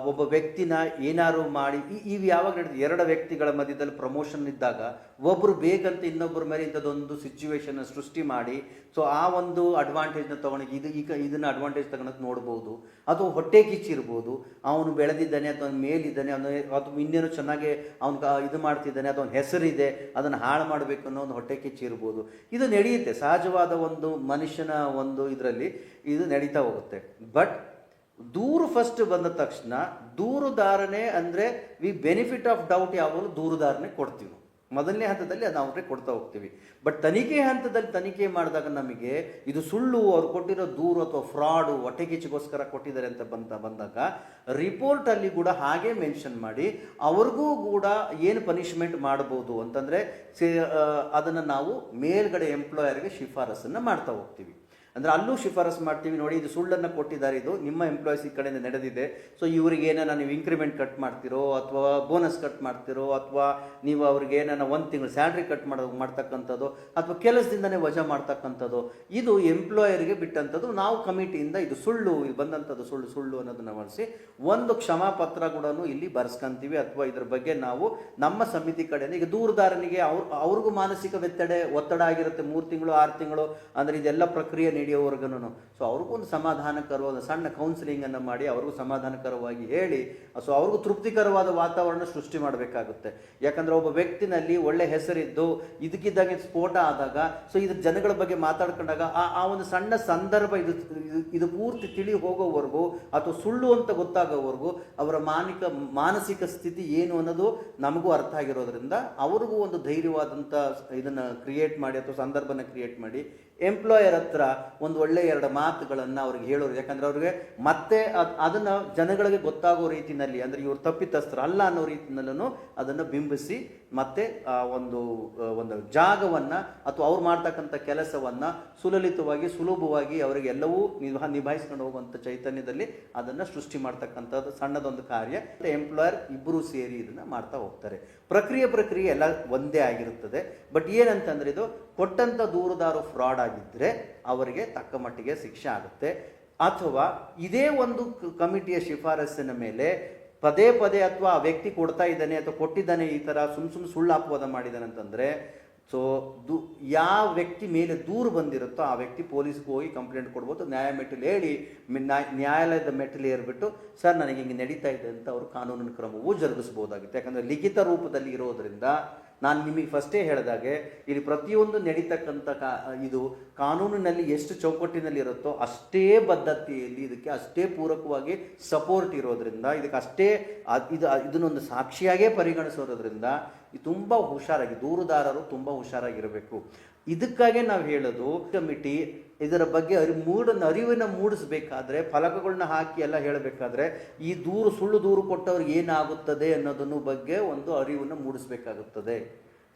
ಒಬ್ಬ ವ್ಯಕ್ತಿನ ಏನಾರು ಮಾಡಿ ಇವು ಯಾವಾಗ ನಡೆದು 2 ವ್ಯಕ್ತಿಗಳ ಮಧ್ಯದಲ್ಲಿ ಪ್ರಮೋಷನ್ ಇದ್ದಾಗ ಒಬ್ಬರು ಬೇಕಂತ ಇನ್ನೊಬ್ಬರ ಮೇಲೆ ಇಂಥದ್ದೊಂದು ಸಿಚುವೇಶನ್ ಸೃಷ್ಟಿ ಮಾಡಿ ಸೊ ಆ ಒಂದು ಅಡ್ವಾಂಟೇಜ್ನ ತೊಗೊಂಡು ಇದನ್ನು ಅಡ್ವಾಂಟೇಜ್ ತಗೊಳಕ್ಕೆ ನೋಡ್ಬೋದು. ಅಥವಾ ಹೊಟ್ಟೆ ಕಿಚ್ಚಿರ್ಬೋದು, ಅವನು ಬೆಳೆದಿದ್ದಾನೆ ಅಥವಾ ಅವನ ಮೇಲಿದ್ದಾನೆ, ಅಥವಾ ಇನ್ನೇನು ಚೆನ್ನಾಗಿ ಅವ್ನು ಇದು ಮಾಡ್ತಿದ್ದಾನೆ, ಅಥವಾ ಅವನ ಹೆಸರಿದೆ, ಅದನ್ನು ಹಾಳು ಮಾಡಬೇಕು ಅನ್ನೋ ಒಂದು ಹೊಟ್ಟೆ ಕಿಚ್ಚಿರ್ಬೋದು. ಇದು ನಡೆಯುತ್ತೆ, ಸಹಜವಾದ ಒಂದು ಮನುಷ್ಯನ ಒಂದು ಇದರಲ್ಲಿ ಇದು ನಡೀತಾ ಹೋಗುತ್ತೆ. ಬಟ್ ದೂರು ಫಸ್ಟ್ ಬಂದ ತಕ್ಷಣ ದೂರುದಾರನೇ ಅಂದರೆ ಬೆನಿಫಿಟ್ ಆಫ್ ಡೌಟ್ ಯಾವಾಗಲೂ ದೂರುದಾರನೇ ಕೊಡ್ತೀವಿ. ಮೊದಲನೇ ಹಂತದಲ್ಲಿ ಅದು ಅವ್ರಿಗೆ ಕೊಡ್ತಾ ಹೋಗ್ತೀವಿ. ಬಟ್ ತನಿಖೆ ಹಂತದಲ್ಲಿ ತನಿಖೆ ಮಾಡಿದಾಗ ನಮಗೆ ಇದು ಸುಳ್ಳು, ಅವ್ರು ಕೊಟ್ಟಿರೋ ದೂರು ಅಥವಾ ಫ್ರಾಡು ಹೊಟ್ಟೆಕಿಚ್ಚಿಗೋಸ್ಕರ ಕೊಟ್ಟಿದ್ದಾರೆ ಅಂತ ಬಂದಾಗ ರಿಪೋರ್ಟಲ್ಲಿ ಕೂಡ ಹಾಗೆ ಮೆನ್ಷನ್ ಮಾಡಿ ಅವ್ರಿಗೂ ಕೂಡ ಏನು ಪನಿಷ್ಮೆಂಟ್ ಮಾಡ್ಬೋದು ಅಂತಂದರೆ ಅದನ್ನು ನಾವು ಮೇಲ್ಗಡೆ ಎಂಪ್ಲಾಯರ್ಗೆ ಶಿಫಾರಸನ್ನು ಮಾಡ್ತಾ ಹೋಗ್ತೀವಿ. ಅಂದರೆ ಅಲ್ಲೂ ಶಿಫಾರಸು ಮಾಡ್ತೀವಿ, ನೋಡಿ ಇದು ಸುಳ್ಳನ್ನು ಕೊಟ್ಟಿದ್ದಾರೆ, ಇದು ನಿಮ್ಮ ಎಂಪ್ಲಾಯೀಸ್ ಈ ಕಡೆಯಿಂದ ನಡೆದಿದೆ, ಸೊ ಇವ್ರಿಗೆ ಏನಾರ ನೀವು ಇಂಕ್ರಿಮೆಂಟ್ ಕಟ್ ಮಾಡ್ತಿರೋ ಅಥವಾ ಬೋನಸ್ ಕಟ್ ಮಾಡ್ತಿರೋ ಅಥವಾ ನೀವು ಅವ್ರಿಗೆ ಏನಾರ 1 ತಿಂಗಳು ಸ್ಯಾಲ್ರಿ ಕಟ್ ಮಾಡ್ತಕ್ಕಂಥದ್ದು ಅಥವಾ ಕೆಲಸದಿಂದನೇ ವಜಾ ಮಾಡ್ತಕ್ಕಂಥದ್ದು, ಇದು ಎಂಪ್ಲಾಯರ್ಗೆ ಬಿಟ್ಟಂಥದ್ದು. ನಾವು ಕಮಿಟಿಯಿಂದ ಇದು ಸುಳ್ಳು, ಇದು ಬಂದಂಥದ್ದು ಸುಳ್ಳು ಅನ್ನೋದನ್ನು ಮಾಡಿಸಿ ಒಂದು ಕ್ಷಮಾಪತ್ರ ಕೂಡ ಇಲ್ಲಿ ಬರ್ಸ್ಕೊಂತೀವಿ. ಅಥವಾ ಇದ್ರ ಬಗ್ಗೆ ನಾವು ನಮ್ಮ ಸಮಿತಿ ಕಡೆಯಿಂದ ಈಗ ದೂರುದಾರನಿಗೆ ಅವ್ರಿಗೂ ಮಾನಸಿಕ ಒತ್ತಡ ಆಗಿರುತ್ತೆ, 3 ತಿಂಗಳು 6 ತಿಂಗಳು ಅಂದರೆ ಇದೆಲ್ಲ ಪ್ರಕ್ರಿಯೆ ನಡೆಯೋವರೆಗೂ. ಸೊ ಅವ್ರಿಗೂ ಒಂದು ಸಮಾಧಾನಕರವಾದ ಸಣ್ಣ ಕೌನ್ಸಿಲಿಂಗನ್ನು ಮಾಡಿ ಅವ್ರಿಗೂ ಸಮಾಧಾನಕರವಾಗಿ ಹೇಳಿ ಸೊ ಅವ್ರಿಗೂ ತೃಪ್ತಿಕರವಾದ ವಾತಾವರಣ ಸೃಷ್ಟಿ ಮಾಡಬೇಕಾಗುತ್ತೆ. ಯಾಕಂದರೆ ಒಬ್ಬ ವ್ಯಕ್ತಿನಲ್ಲಿ ಒಳ್ಳೆ ಹೆಸರಿದ್ದು ಇದಕ್ಕಿದ್ದಂಗೆ ಸ್ಫೋಟ ಆದಾಗ ಸೊ ಇದ್ರ ಜನಗಳ ಬಗ್ಗೆ ಮಾತಾಡ್ಕೊಂಡಾಗ ಆ ಒಂದು ಸಣ್ಣ ಸಂದರ್ಭ ಇದು ಪೂರ್ತಿ ತಿಳಿ ಹೋಗೋವರೆಗೂ ಅಥವಾ ಸುಳ್ಳು ಅಂತ ಗೊತ್ತಾಗೋವರೆಗೂ ಅವರ ಮಾನಸಿಕ ಸ್ಥಿತಿ ಏನು ಅನ್ನೋದು ನಮಗೂ ಅರ್ಥ ಆಗಿರೋದ್ರಿಂದ ಅವ್ರಿಗೂ ಒಂದು ಧೈರ್ಯವಾದಂಥ ಇದನ್ನು ಕ್ರಿಯೇಟ್ ಮಾಡಿ ಅಥವಾ ಸಂದರ್ಭನ ಕ್ರಿಯೇಟ್ ಮಾಡಿ ಎಂಪ್ಲಾಯರ್ ಹತ್ರ ಒಂದು ಒಳ್ಳೆಯ 2 ಮಾತುಗಳನ್ನು ಅವ್ರಿಗೆ ಹೇಳೋರು. ಯಾಕಂದರೆ ಅವ್ರಿಗೆ ಮತ್ತೆ ಅದನ್ನು ಜನಗಳಿಗೆ ಗೊತ್ತಾಗೋ ರೀತಿಯಲ್ಲಿ, ಅಂದರೆ ಇವ್ರು ತಪ್ಪಿತಸ್ಥರು ಅಲ್ಲ ಅನ್ನೋ ರೀತಿಯಲ್ಲೂ ಅದನ್ನು ಬಿಂಬಿಸಿ ಮತ್ತು ಒಂದು ಜಾಗವನ್ನು ಅಥವಾ ಅವ್ರು ಮಾಡ್ತಕ್ಕಂಥ ಕೆಲಸವನ್ನು ಸುಲಭವಾಗಿ ಅವರಿಗೆ ಎಲ್ಲವೂ ನಿಭಾಯಿಸ್ಕೊಂಡು ಹೋಗುವಂಥ ಚೈತನ್ಯದಲ್ಲಿ ಅದನ್ನು ಸೃಷ್ಟಿ ಮಾಡ್ತಕ್ಕಂಥದ್ದು ಸಣ್ಣದೊಂದು ಕಾರ್ಯ. ಎಂಪ್ಲಾಯರ್ ಇಬ್ಬರು ಸೇರಿ ಇದನ್ನು ಮಾಡ್ತಾ ಹೋಗ್ತಾರೆ. ಪ್ರಕ್ರಿಯೆ ಎಲ್ಲ ಒಂದೇ ಆಗಿರುತ್ತದೆ. ಬಟ್ ಏನಂತಂದರೆ ಇದು ಕೊಟ್ಟಂಥ ದೂರುದಾರು ಫ್ರಾಡ್ ಆಗಿದ್ದರೆ ಅವರಿಗೆ ತಕ್ಕ ಮಟ್ಟಿಗೆ ಶಿಕ್ಷೆ ಆಗುತ್ತೆ. ಅಥವಾ ಇದೇ ಒಂದು ಕಮಿಟಿಯ ಶಿಫಾರಸ್ಸಿನ ಮೇಲೆ ಪದೇ ಅಥವಾ ಆ ವ್ಯಕ್ತಿ ಕೊಡ್ತಾ ಇದ್ದಾನೆ ಅಥವಾ ಕೊಟ್ಟಿದ್ದಾನೆ, ಈ ಥರ ಸುಳ್ಳು ಅಪವಾದ ಮಾಡಿದ್ದಾನೆ ಅಂತಂದರೆ, ಸೊ ಯಾವ ವ್ಯಕ್ತಿ ಮೇಲೆ ದೂರು ಬಂದಿರುತ್ತೋ ಆ ವ್ಯಕ್ತಿ ಪೊಲೀಸ್ಗೆ ಹೋಗಿ ಕಂಪ್ಲೇಂಟ್ ಕೊಡ್ಬೋದು. ನ್ಯಾಯಾಲಯದ ಮೆಟ್ಟಿಲು ಏರ್ಬಿಟ್ಟು ಸರ್ ನನಗೆ ಹಿಂಗೆ ನಡೀತಾ ಇದೆ ಅಂತ ಅವರು ಕಾನೂನಿನ ಕ್ರಮವೂ ಜರುಗಿಸ್ಬೋದಾಗುತ್ತೆ. ಯಾಕಂದರೆ ಲಿಖಿತ ರೂಪದಲ್ಲಿ ಇರೋದರಿಂದ ನಾನು ನಿಮಗೆ ಫಸ್ಟೇ ಹೇಳಿದಾಗೆ ಇಲ್ಲಿ ಪ್ರತಿಯೊಂದು ನಡೀತಕ್ಕಂಥ ಇದು ಕಾನೂನಿನಲ್ಲಿ ಎಷ್ಟು ಚೌಕಟ್ಟಿನಲ್ಲಿ ಇರುತ್ತೋ ಅಷ್ಟೇ ಬದ್ಧತೆಯಲ್ಲಿ ಇದಕ್ಕೆ ಅಷ್ಟೇ ಪೂರಕವಾಗಿ ಸಪೋರ್ಟ್ ಇರೋದ್ರಿಂದ ಇದಕ್ಕೆ ಅಷ್ಟೇ ಇದನ್ನೊಂದು ಸಾಕ್ಷಿಯಾಗೇ ಪರಿಗಣಿಸೋದ್ರಿಂದ ಇದು ತುಂಬ ಹುಷಾರಾಗಿ ದೂರುದಾರರು ತುಂಬ ಹುಷಾರಾಗಿರಬೇಕು. ಇದಕ್ಕಾಗೆ ನಾವು ಹೇಳೋದು ಕಮಿಟಿ ಇದರ ಬಗ್ಗೆ ಅರಿವಿನ ಮೂಡಿಸ್ಬೇಕಾದ್ರೆ ಫಲಕಗಳನ್ನ ಹಾಕಿ ಎಲ್ಲ ಹೇಳಬೇಕಾದ್ರೆ ಈ ಸುಳ್ಳು ದೂರು ಕೊಟ್ಟವ್ರಿಗೆ ಏನಾಗುತ್ತದೆ ಅನ್ನೋದನ್ನು ಬಗ್ಗೆ ಒಂದು ಅರಿವನ್ನು ಮೂಡಿಸ್ಬೇಕಾಗುತ್ತದೆ.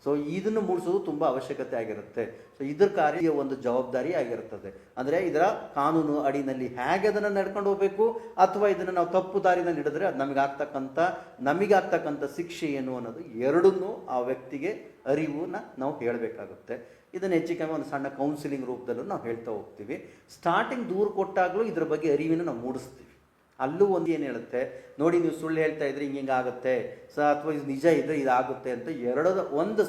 ಸೊ ಇದನ್ನು ಮೂಡಿಸೋದು ತುಂಬ ಅವಶ್ಯಕತೆ ಆಗಿರುತ್ತೆ. ಸೊ ಇದ್ರ ಕಾರ್ಯ ಒಂದು ಜವಾಬ್ದಾರಿ ಆಗಿರುತ್ತದೆ. ಅಂದರೆ ಇದರ ಕಾನೂನು ಅಡಿನಲ್ಲಿ ಹೇಗೆ ಅದನ್ನು ನಡ್ಕೊಂಡು ಹೋಗಬೇಕು ಅಥವಾ ಇದನ್ನು ನಾವು ತಪ್ಪು ದಾರಿನಲ್ಲಿ ಹಿಡಿದ್ರೆ ಅದು ನಮಗಾಗ್ತಕ್ಕಂಥ ಶಿಕ್ಷೆ ಏನು ಅನ್ನೋದು ಎರಡನ್ನೂ ಆ ವ್ಯಕ್ತಿಗೆ ಅರಿವನ್ನ ನಾವು ಹೇಳಬೇಕಾಗುತ್ತೆ. ಇದನ್ನು ಹೆಚ್ಚು ಕಮ್ಮಿ ಒಂದು ಸಣ್ಣ ಕೌನ್ಸಿಲಿಂಗ್ ರೂಪದಲ್ಲೂ ನಾವು ಹೇಳ್ತಾ ಹೋಗ್ತೀವಿ. ಸ್ಟಾರ್ಟಿಂಗ್ ದೂರು ಕೊಟ್ಟಾಗಲೂ ಇದ್ರ ಬಗ್ಗೆ ಅರಿವಿನ ನಾವು ಮೂಡಿಸ್ತೀವಿ. ಅಲ್ಲೂ ಒಂದು ಏನು ಹೇಳುತ್ತೆ ನೋಡಿ, ನೀವು ಸುಳ್ಳು ಹೇಳ್ತಾ ಇದ್ರೆ ಹಿಂಗೆ ಆಗುತ್ತೆ ಅಥವಾ ಇದು ನಿಜ ಇದ್ರೆ ಇದಾಗುತ್ತೆ ಅಂತ ಒಂದು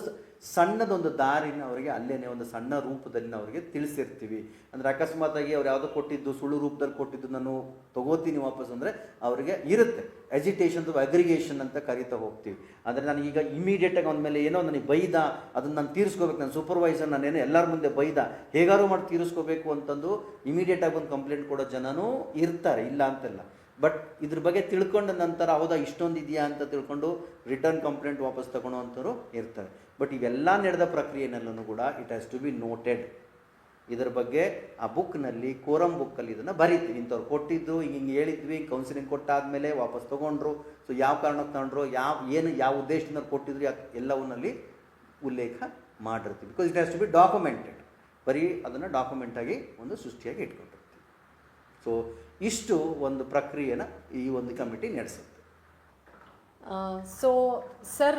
ಸಣ್ಣದೊಂದು ದಾರಿನ ಅವರಿಗೆ ಅಲ್ಲೇನೆ ಒಂದು ಸಣ್ಣ ರೂಪದಲ್ಲಿ ಅವರಿಗೆ ತಿಳಿಸಿರ್ತೀವಿ. ಅಂದರೆ ಅಕಸ್ಮಾತಾಗಿ ಅವ್ರು ಯಾವುದೋ ಕೊಟ್ಟಿದ್ದು ಸುಳ್ಳು ರೂಪದಲ್ಲಿ ಕೊಟ್ಟಿದ್ದು ನಾನು ತಗೋತೀನಿ ವಾಪಸ್ ಅಂದರೆ ಅವರಿಗೆ ಇರುತ್ತೆ ಎಜಿಟೇಷನ್ ಅಗ್ರಿಗೇಷನ್ ಅಂತ ಕರಿತಾ ಹೋಗ್ತೀವಿ. ಅಂದರೆ ನಾನು ಈಗ ಇಮಿಡಿಯೇಟಾಗಿ ಅವನ ಮೇಲೆ ಏನೋ ನನಗೆ ಬೈದ ಅದನ್ನು ನಾನು ತೀರಿಸ್ಕೋಬೇಕು, ನನ್ನ ಸೂಪರ್ವೈಸರ್ ನಾನೇನೋ ಎಲ್ಲರ ಮುಂದೆ ಬೈದ ಹೇಗಾರು ಮಾಡಿ ತೀರಿಸ್ಕೋಬೇಕು ಅಂತಂದು ಇಮಿಡಿಯೇಟಾಗಿ ಒಂದು ಕಂಪ್ಲೇಂಟ್ ಕೊಡೋ ಜನನೂ ಇರ್ತಾರೆ, ಇಲ್ಲ ಅಂತೆಲ್ಲ. ಬಟ್ ಇದ್ರ ಬಗ್ಗೆ ತಿಳ್ಕೊಂಡ ನಂತರ ಹೌದಾ ಇಷ್ಟೊಂದು ಇದೆಯಾ ಅಂತ ತಿಳ್ಕೊಂಡು ರಿಟರ್ನ್ ಕಂಪ್ಲೇಂಟ್ ವಾಪಸ್ ತಗೊಳ್ಳೋವಂಥವ್ರು ಇರ್ತಾರೆ. ಬಟ್ ಇವೆಲ್ಲ ನಡೆದ ಪ್ರಕ್ರಿಯೆನಲ್ಲೂ ಕೂಡ it has to be noted. ಇದರ ಬಗ್ಗೆ ಆ ಬುಕ್ನಲ್ಲಿ ಕೋರಮ್ ಬುಕ್ಕಲ್ಲಿ ಇದನ್ನು ಬರೀತೀವಿ. ಇಂಥವ್ರು ಕೊಟ್ಟಿದ್ದು ಹಿಂಗೆ ಹೇಳಿದ್ವಿ, ಕೌನ್ಸಿಲಿಂಗ್ ಕೊಟ್ಟಾದಮೇಲೆ ವಾಪಸ್ ತೊಗೊಂಡ್ರು, ಸೊ ಯಾವ ಕಾರಣಕ್ಕೆ ತಗೊಂಡ್ರು, ಯಾವ ಉದ್ದೇಶದಿಂದ ಕೊಟ್ಟಿದ್ರು ಎಲ್ಲವನ್ನಲ್ಲಿ ಉಲ್ಲೇಖ ಮಾಡಿರ್ತೀವಿ. Because it has to be documented. ಬರೀ ಅದನ್ನು ಡಾಕ್ಯುಮೆಂಟಾಗಿ ಒಂದು ಸೃಷ್ಟಿಯಾಗಿ ಇಟ್ಕೊಂಡಿರ್ತೀವಿ. ಸೊ ಇಷ್ಟು ಒಂದು ಪ್ರಕ್ರಿಯೆನ ಈ ಒಂದು ಕಮಿಟಿ ನಡೆಸುತ್ತೆ. ಸೊ ಸರ್,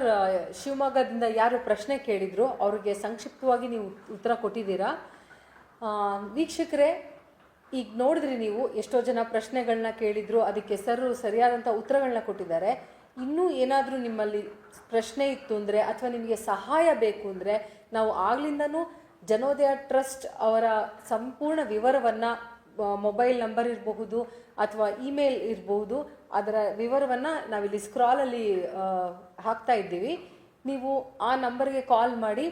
ಶಿವಮೊಗ್ಗದಿಂದ ಯಾರು ಪ್ರಶ್ನೆ ಕೇಳಿದ್ರು ಅವ್ರಿಗೆ ಸಂಕ್ಷಿಪ್ತವಾಗಿ ನೀವು ಉತ್ತರ ಕೊಟ್ಟಿದ್ದೀರಾ. ವೀಕ್ಷಕರೇ, ಈಗ ನೋಡಿದ್ರಿ ನೀವು ಎಷ್ಟೋ ಜನ ಪ್ರಶ್ನೆಗಳನ್ನ ಕೇಳಿದ್ರು, ಅದಕ್ಕೆ ಸರ್ ಸರಿಯಾದಂಥ ಉತ್ತರಗಳನ್ನ ಕೊಟ್ಟಿದ್ದಾರೆ. ಇನ್ನೂ ಏನಾದರೂ ನಿಮ್ಮಲ್ಲಿ ಪ್ರಶ್ನೆ ಇತ್ತು ಅಂದರೆ ಅಥವಾ ನಿಮಗೆ ಸಹಾಯ ಬೇಕು ಅಂದರೆ ನಾವು ಆಗ್ಲಿಂದನೂ ಜನೋದಯ ಟ್ರಸ್ಟ್ ಅವರ ಸಂಪೂರ್ಣ ವಿವರವನ್ನು, ಮೊಬೈಲ್ ನಂಬರ್ ಇರಬಹುದು ಅಥವಾ ಇಮೇಲ್ ಇರಬಹುದು, ಅದರ ವಿವರವನ್ನು ನಾವಿಲ್ಲಿ ಸ್ಕ್ರಾಲಲ್ಲಿ ಹಾಕ್ತಾ ಇದ್ದೀವಿ. ನೀವು ಆ ನಂಬರ್ಗೆ ಕಾಲ್ ಮಾಡಿ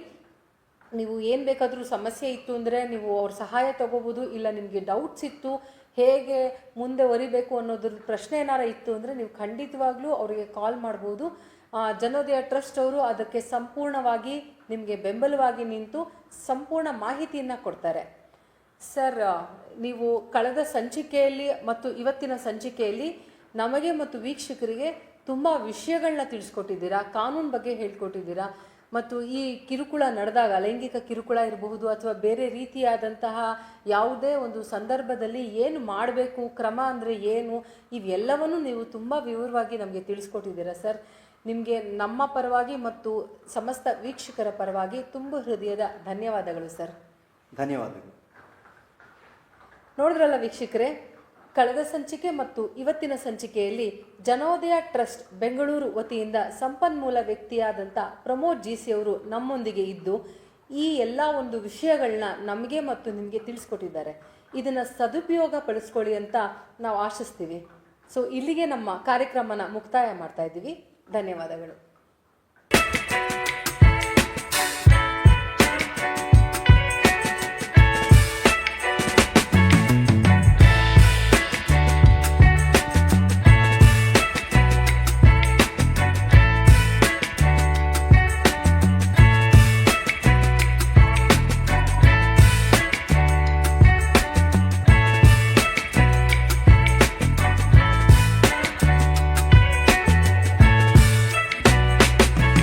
ನೀವು ಏನು ಬೇಕಾದರೂ ಸಮಸ್ಯೆ ಇತ್ತು ಅಂದರೆ ನೀವು ಅವ್ರ ಸಹಾಯ ತಗೋಬೋದು. ಇಲ್ಲ ನಿಮಗೆ ಡೌಟ್ಸ್ ಇತ್ತು, ಹೇಗೆ ಮುಂದೆ ಒರಿಬೇಕು ಅನ್ನೋದ್ರ ಪ್ರಶ್ನೆ ಏನಾರ ಇತ್ತು ಅಂದರೆ ನೀವು ಖಂಡಿತವಾಗ್ಲೂ ಅವರಿಗೆ ಕಾಲ್ ಮಾಡ್ಬೋದು. ಜನೋದಯ ಟ್ರಸ್ಟ್ ಅವರು ಅದಕ್ಕೆ ಸಂಪೂರ್ಣವಾಗಿ ನಿಮಗೆ ಬೆಂಬಲವಾಗಿ ನಿಂತು ಸಂಪೂರ್ಣ ಮಾಹಿತಿಯನ್ನು ಕೊಡ್ತಾರೆ. ಸರ್, ನೀವು ಕಳೆದ ಸಂಚಿಕೆಯಲ್ಲಿ ಮತ್ತು ಇವತ್ತಿನ ಸಂಚಿಕೆಯಲ್ಲಿ ನಮಗೆ ಮತ್ತು ವೀಕ್ಷಕರಿಗೆ ತುಂಬ ವಿಷಯಗಳನ್ನ ತಿಳಿಸ್ಕೊಟ್ಟಿದ್ದೀರಾ, ಕಾನೂನು ಬಗ್ಗೆ ಹೇಳ್ಕೊಟ್ಟಿದ್ದೀರಾ. ಮತ್ತು ಈ ಕಿರುಕುಳ ನಡೆದಾಗ, ಲೈಂಗಿಕ ಕಿರುಕುಳ ಇರಬಹುದು ಅಥವಾ ಬೇರೆ ರೀತಿಯಾದಂತಹ ಯಾವುದೇ ಒಂದು ಸಂದರ್ಭದಲ್ಲಿ ಏನು ಮಾಡಬೇಕು, ಕ್ರಮ ಅಂದರೆ ಏನು, ಇವೆಲ್ಲವನ್ನು ನೀವು ತುಂಬ ವಿವರವಾಗಿ ನಮಗೆ ತಿಳಿಸ್ಕೊಟ್ಟಿದ್ದೀರಾ ಸರ್. ನಿಮಗೆ ನಮ್ಮ ಪರವಾಗಿ ಮತ್ತು ಸಮಸ್ತ ವೀಕ್ಷಕರ ಪರವಾಗಿ ತುಂಬ ಹೃದಯದ ಧನ್ಯವಾದಗಳು ಸರ್. ಧನ್ಯವಾದಗಳು. ನೋಡಿದ್ರಲ್ಲ ವೀಕ್ಷಕರೇ, ಕಳೆದ ಸಂಚಿಕೆ ಮತ್ತು ಇವತ್ತಿನ ಸಂಚಿಕೆಯಲ್ಲಿ ಜನೋದಯ ಟ್ರಸ್ಟ್ ಬೆಂಗಳೂರು ವತಿಯಿಂದ ಸಂಪನ್ಮೂಲ ವ್ಯಕ್ತಿಯಾದಂಥ ಪ್ರಮೋದ್ ಜಿ.ಸಿ. ಅವರು ನಮ್ಮೊಂದಿಗೆ ಇದ್ದು ಈ ಎಲ್ಲ ಒಂದು ವಿಷಯಗಳನ್ನ ನಮಗೆ ಮತ್ತು ನಿಮಗೆ ತಿಳಿಸ್ಕೊಟ್ಟಿದ್ದಾರೆ. ಇದನ್ನು ಸದುಪಯೋಗ ಪಡಿಸ್ಕೊಳ್ಳಿ ಅಂತ ನಾವು ಆಶಿಸ್ತೀವಿ. ಸೊ ಇಲ್ಲಿಗೆ ನಮ್ಮ ಕಾರ್ಯಕ್ರಮನ ಮುಕ್ತಾಯ ಮಾಡ್ತಾ ಇದ್ದೀವಿ. ಧನ್ಯವಾದಗಳು.